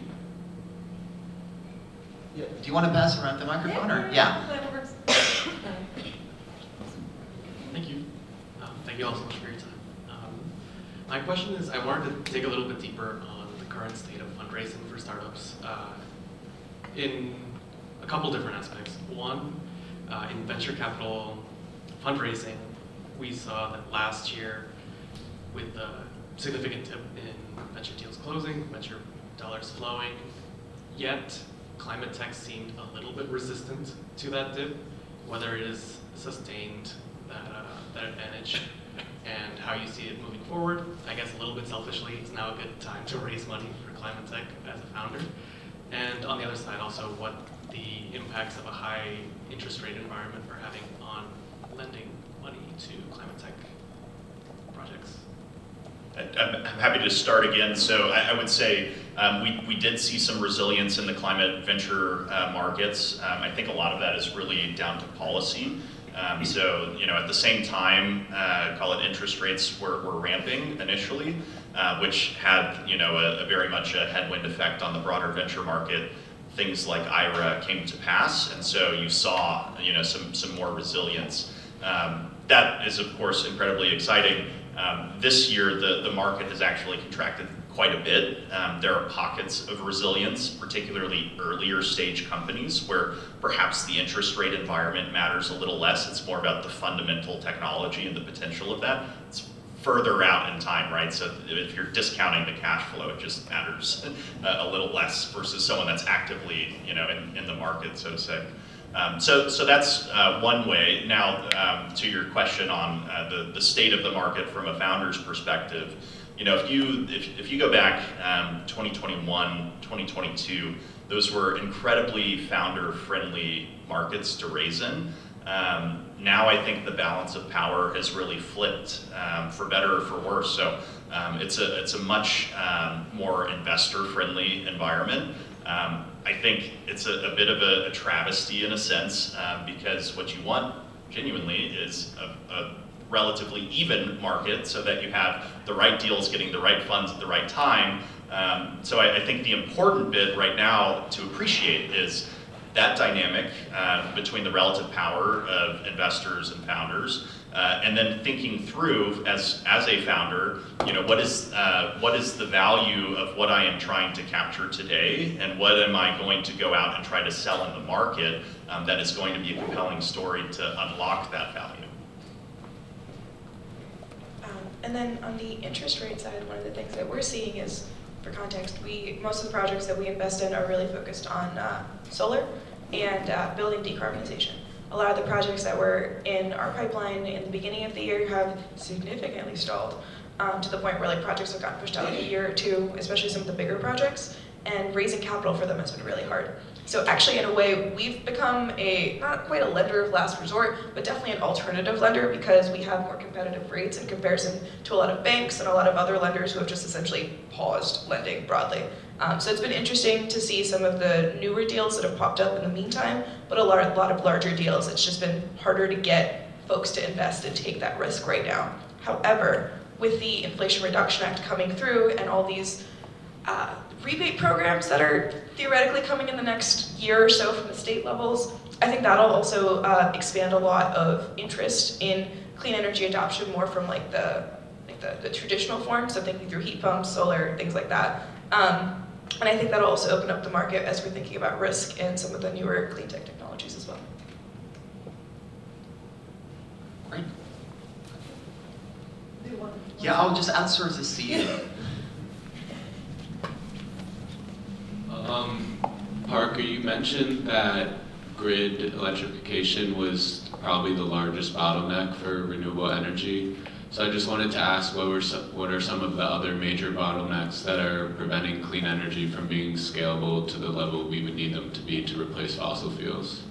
Do you want to pass around the microphone? Or? Yeah. Whatever works. Thank you. Thank you all so much for your time. My question is, I wanted to dig a little bit deeper on the current state of fundraising for startups in a couple different aspects. One, in venture capital fundraising, we saw that last year with the significant dip in venture deals closing, venture dollars flowing, yet climate tech seemed a little bit resistant to that dip, whether it is sustained that advantage and how you see it moving forward. I guess a little bit selfishly, it's now a good time to raise money for climate tech as a founder. And on the other side, also what the impacts of a high interest rate environment are having on lending money to climate tech projects. I'm happy to start again. So I would say we did see some resilience in the climate venture markets. I think a lot of that is really down to policy. So, you know, at the same time, call it interest rates were ramping initially, which had, you know, a very much a headwind effect on the broader venture market. Things like IRA came to pass, and so you saw, you know, some more resilience. That is, of course, incredibly exciting. This year, the market has actually contracted quite a bit. There are pockets of resilience, particularly earlier stage companies where perhaps the interest rate environment matters a little less. It's more about the fundamental technology and the potential of that. It's further out in time, right? So if you're discounting the cash flow, it just matters a little less versus someone that's actively, you know, in the market, so to say. So that's one way. Now, to your question on the state of the market from a founder's perspective, you know, if you go back 2021, 2022, those were incredibly founder-friendly markets to raise in. Now I think the balance of power has really flipped, for better or for worse. So it's a much more investor-friendly environment. I think it's a bit of a travesty in a sense, because what you want genuinely is a relatively even market, so that you have the right deals getting the right funds at the right time. So I think the important bit right now to appreciate is that dynamic between the relative power of investors and founders, and then thinking through as a founder, what is the value of what I am trying to capture today, and what am I going to go out and try to sell in the market that is going to be a compelling story to unlock that value. And then on the interest rate side, one of the things that we're seeing is, for context, most of the projects that we invest in are really focused on solar and building decarbonization. A lot of the projects that were in our pipeline in the beginning of the year have significantly stalled to the point where projects have gotten pushed out a year or two, especially some of the bigger projects, and raising capital for them has been really hard. So actually, in a way, we've become not quite a lender of last resort, but definitely an alternative lender, because we have more competitive rates in comparison to a lot of banks and a lot of other lenders who have just essentially paused lending broadly. So it's been interesting to see some of the newer deals that have popped up in the meantime, but a lot of larger deals, it's just been harder to get folks to invest and take that risk right now. However, with the Inflation Reduction Act coming through and all these rebate programs that are theoretically coming in the next year or so from the state levels, I think that'll also expand a lot of interest in clean energy adoption, more from the traditional forms, so thinking through heat pumps, solar, things like that. And I think that'll also open up the market as we're thinking about risk and some of the newer clean tech technologies as well. Great. Yeah, I'll just answer the CEO. Parker, you mentioned that grid electrification was probably the largest bottleneck for renewable energy. So I just wanted to ask, what are some of the other major bottlenecks that are preventing clean energy from being scalable to the level we would need them to be to replace fossil fuels?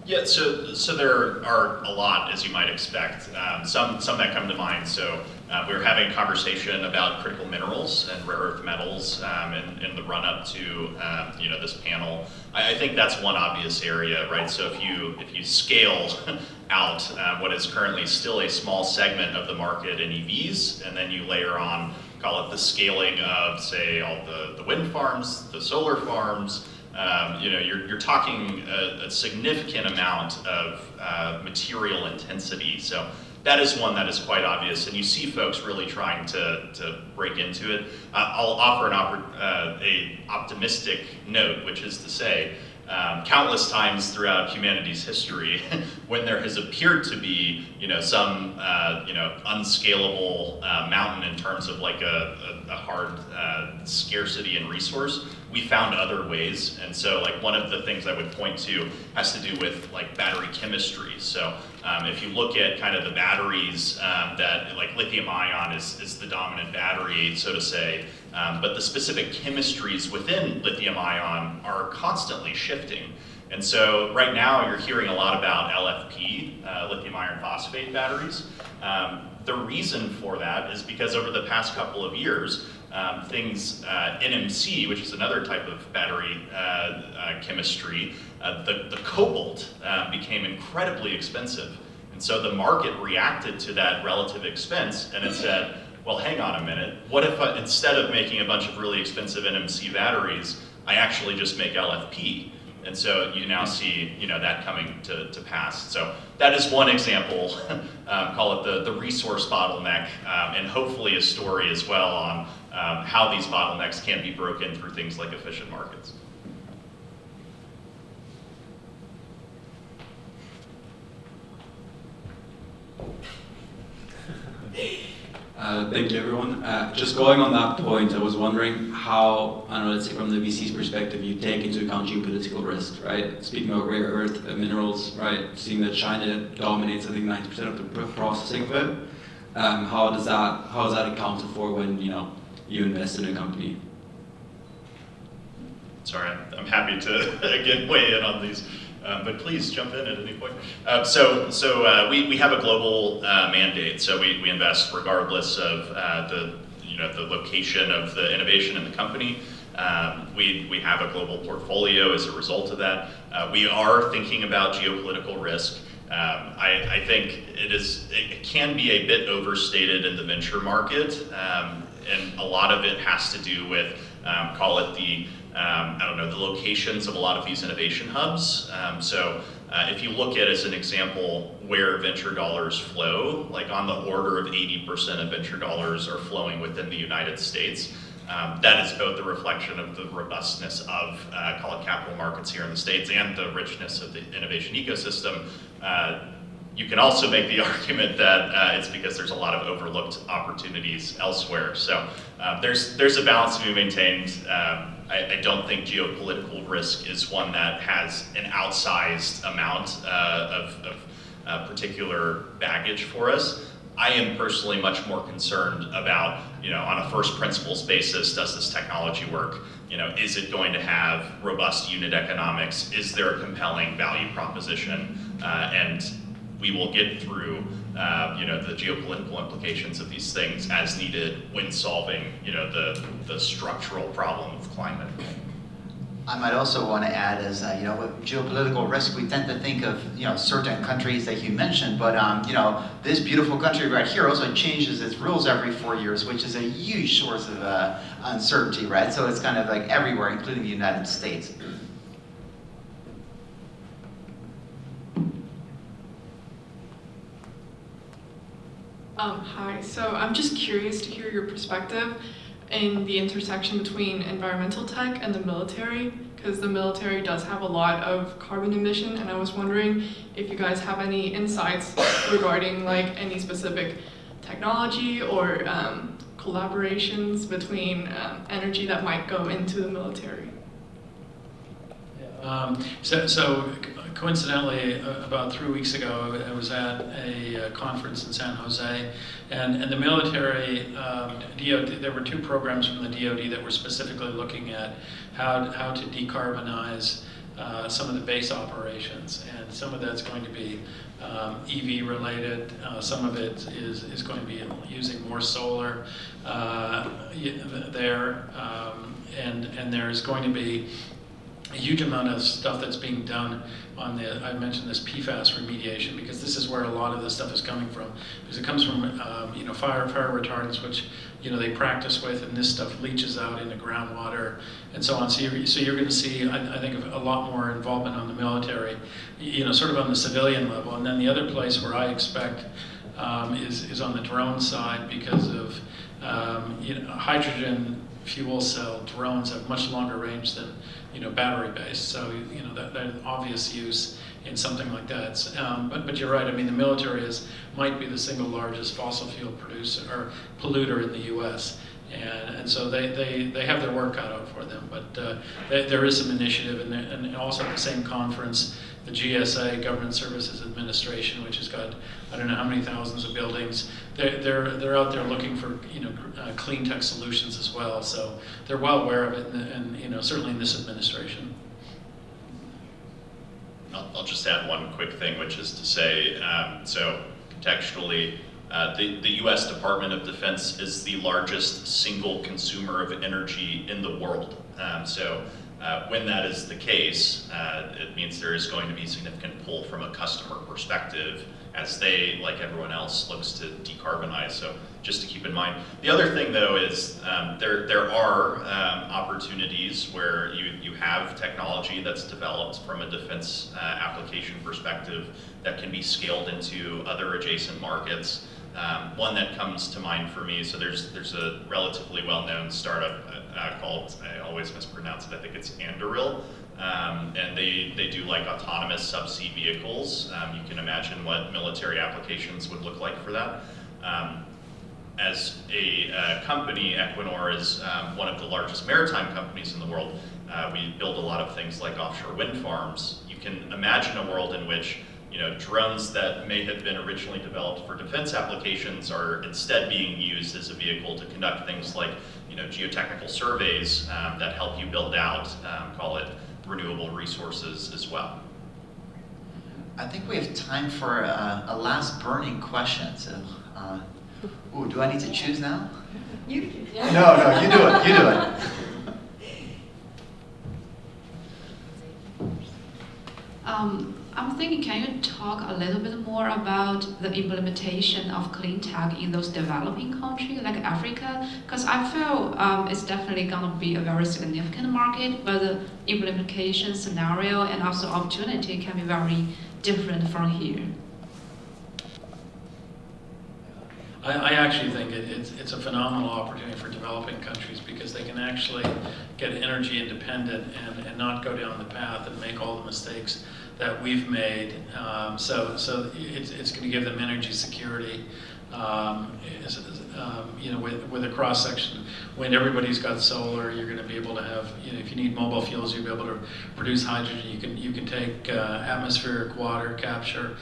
Yeah, so there are a lot, as you might expect. Some that come to mind. So we were having a conversation about critical minerals and rare earth metals in the run-up to this panel. I think that's one obvious area, right? So if you scale out what is currently still a small segment of the market in EVs, and then you layer on, call it the scaling of, say, all the wind farms, the solar farms. You're talking a significant amount of material intensity. So that is one that is quite obvious, and you see folks really trying to break into it. I'll offer an optimistic note, which is to say, countless times throughout humanity's history, when there has appeared to be, some, unscalable mountain in terms of like a hard scarcity and resource, we found other ways. And so, like, one of the things I would point to has to do with like battery chemistry. So if you look at kind of the batteries that, like, lithium ion is the dominant battery, so to say. But the specific chemistries within lithium ion are constantly shifting. And so right now you're hearing a lot about LFP, lithium iron phosphate batteries. The reason for that is because over the past couple of years, NMC, which is another type of battery chemistry, the cobalt became incredibly expensive. And so the market reacted to that relative expense, and it said, well, hang on a minute, what if instead of making a bunch of really expensive NMC batteries, I actually just make LFP? And so you now see that coming to pass. So that is one example, call it the resource bottleneck, and hopefully a story as well on how these bottlenecks can be broken through things like efficient markets. Thank you, everyone. Just going on that point, I was wondering how, I don't know, let's say from the VC's perspective, you take into account geopolitical risk, right? Speaking about rare earth minerals, right? Seeing that China dominates, I think, 90% of the processing of it. How is that accounted for when you invest in a company? Sorry, I'm happy to again weigh in on these. But please jump in at any point. We have a global mandate, so we invest regardless of the location of the innovation in the company. We have a global portfolio as a result of that. We are thinking about geopolitical risk. I think it can be a bit overstated in the venture market, and a lot of it has to do with, call it the locations of a lot of these innovation hubs. If you look at, as an example, where venture dollars flow, like on the order of 80% of venture dollars are flowing within the United States. That is both the reflection of the robustness of, call it capital markets here in the States, and the richness of the innovation ecosystem. You can also make the argument that it's because there's a lot of overlooked opportunities elsewhere. So there's a balance to be maintained. I don't think geopolitical risk is one that has an outsized amount of particular baggage for us. I am personally much more concerned about, on a first principles basis, does this technology work? Is it going to have robust unit economics? Is there a compelling value proposition? And we will get through, the geopolitical implications of these things as needed when solving, the structural problem of climate. I might also want to add is, with geopolitical risk, we tend to think of, certain countries that you mentioned, but, this beautiful country right here also changes its rules every 4 years, which is a huge source of uncertainty, right? So it's kind of like everywhere, including the United States. Hi, so I'm just curious to hear your perspective in the intersection between environmental tech and the military, because the military does have a lot of carbon emission, and I was wondering if you guys have any insights regarding like any specific technology or collaborations between energy that might go into the military. So coincidentally, about 3 weeks ago, I was at a conference in San Jose, and the military, DoD, there were 2 programs from the DoD that were specifically looking at how to decarbonize some of the base operations, and some of that's going to be EV related, some of it is going to be using more solar there, and there's going to be a huge amount of stuff that's being done on I mentioned this PFAS remediation, because this is where a lot of this stuff is coming from. Because it comes from, fire retardants, which, they practice with, and this stuff leaches out into groundwater and so on. So you're going to see, I think, a lot more involvement on the military, sort of on the civilian level. And then the other place where I expect is on the drone side, because of, hydrogen fuel cell drones have much longer range than battery based, so that obvious use in something like that. But you're right. I mean, the military might be the single largest fossil fuel producer or polluter in the U.S. And so they have their work cut out for them. But there is some initiative, and also at the same conference, the GSA, Government Services Administration, which has got I don't know how many thousands of buildings. They're out there looking for clean tech solutions as well. So they're well aware of it, and certainly in this administration. I'll just add one quick thing, which is to say, so contextually, the U.S. Department of Defense is the largest single consumer of energy in the world. When that is the case, it means there is going to be significant pull from a customer perspective as they, like everyone else, looks to decarbonize. So just to keep in mind. The other thing, though, is there are opportunities where you have technology that's developed from a defense application perspective that can be scaled into other adjacent markets. One that comes to mind for me, so there's a relatively well-known startup called, I always mispronounce it, I think it's Anduril, and they do like autonomous subsea vehicles. You can imagine what military applications would look like for that. As a company, Equinor is one of the largest maritime companies in the world. We build a lot of things like offshore wind farms. You can imagine a world in which drones that may have been originally developed for defense applications are instead being used as a vehicle to conduct things like geotechnical surveys that help you build out, call it renewable resources as well. I think we have time for a last burning question. So, do I need to choose now? You can choose. No, you do it. You do it. I'm thinking, can you talk a little bit more about the implementation of clean tech in those developing countries like Africa? Because I feel it's definitely going to be a very significant market, but the implementation scenario and also opportunity can be very different from here. I actually think it's a phenomenal opportunity for developing countries because they can actually get energy independent and not go down the path and make all the mistakes that we've made. So it's going to give them energy security. With a cross section, when everybody's got solar, you're going to be able to have. If you need mobile fuels, you'll be able to produce hydrogen. You can take atmospheric water capture.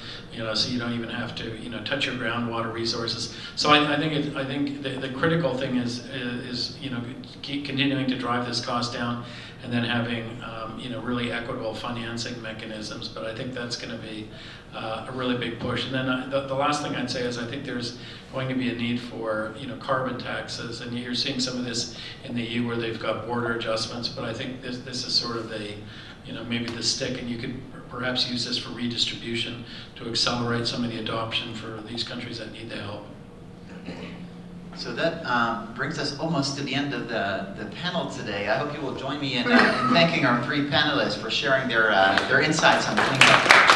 So you don't even have to touch your groundwater resources. So I think the critical thing is keep continuing to drive this cost down, and then having really equitable financing mechanisms. But I think that's going to be a really big push. And then the last thing I'd say is I think there's going to be a need for carbon taxes, and you're seeing some of this in the EU where they've got border adjustments. But I think this is sort of the maybe the stick, and you could perhaps use this for redistribution to accelerate some of the adoption for these countries that need the help. So that brings us almost to the end of the panel today. I hope you will join me in thanking our three panelists for sharing their insights on clean tech.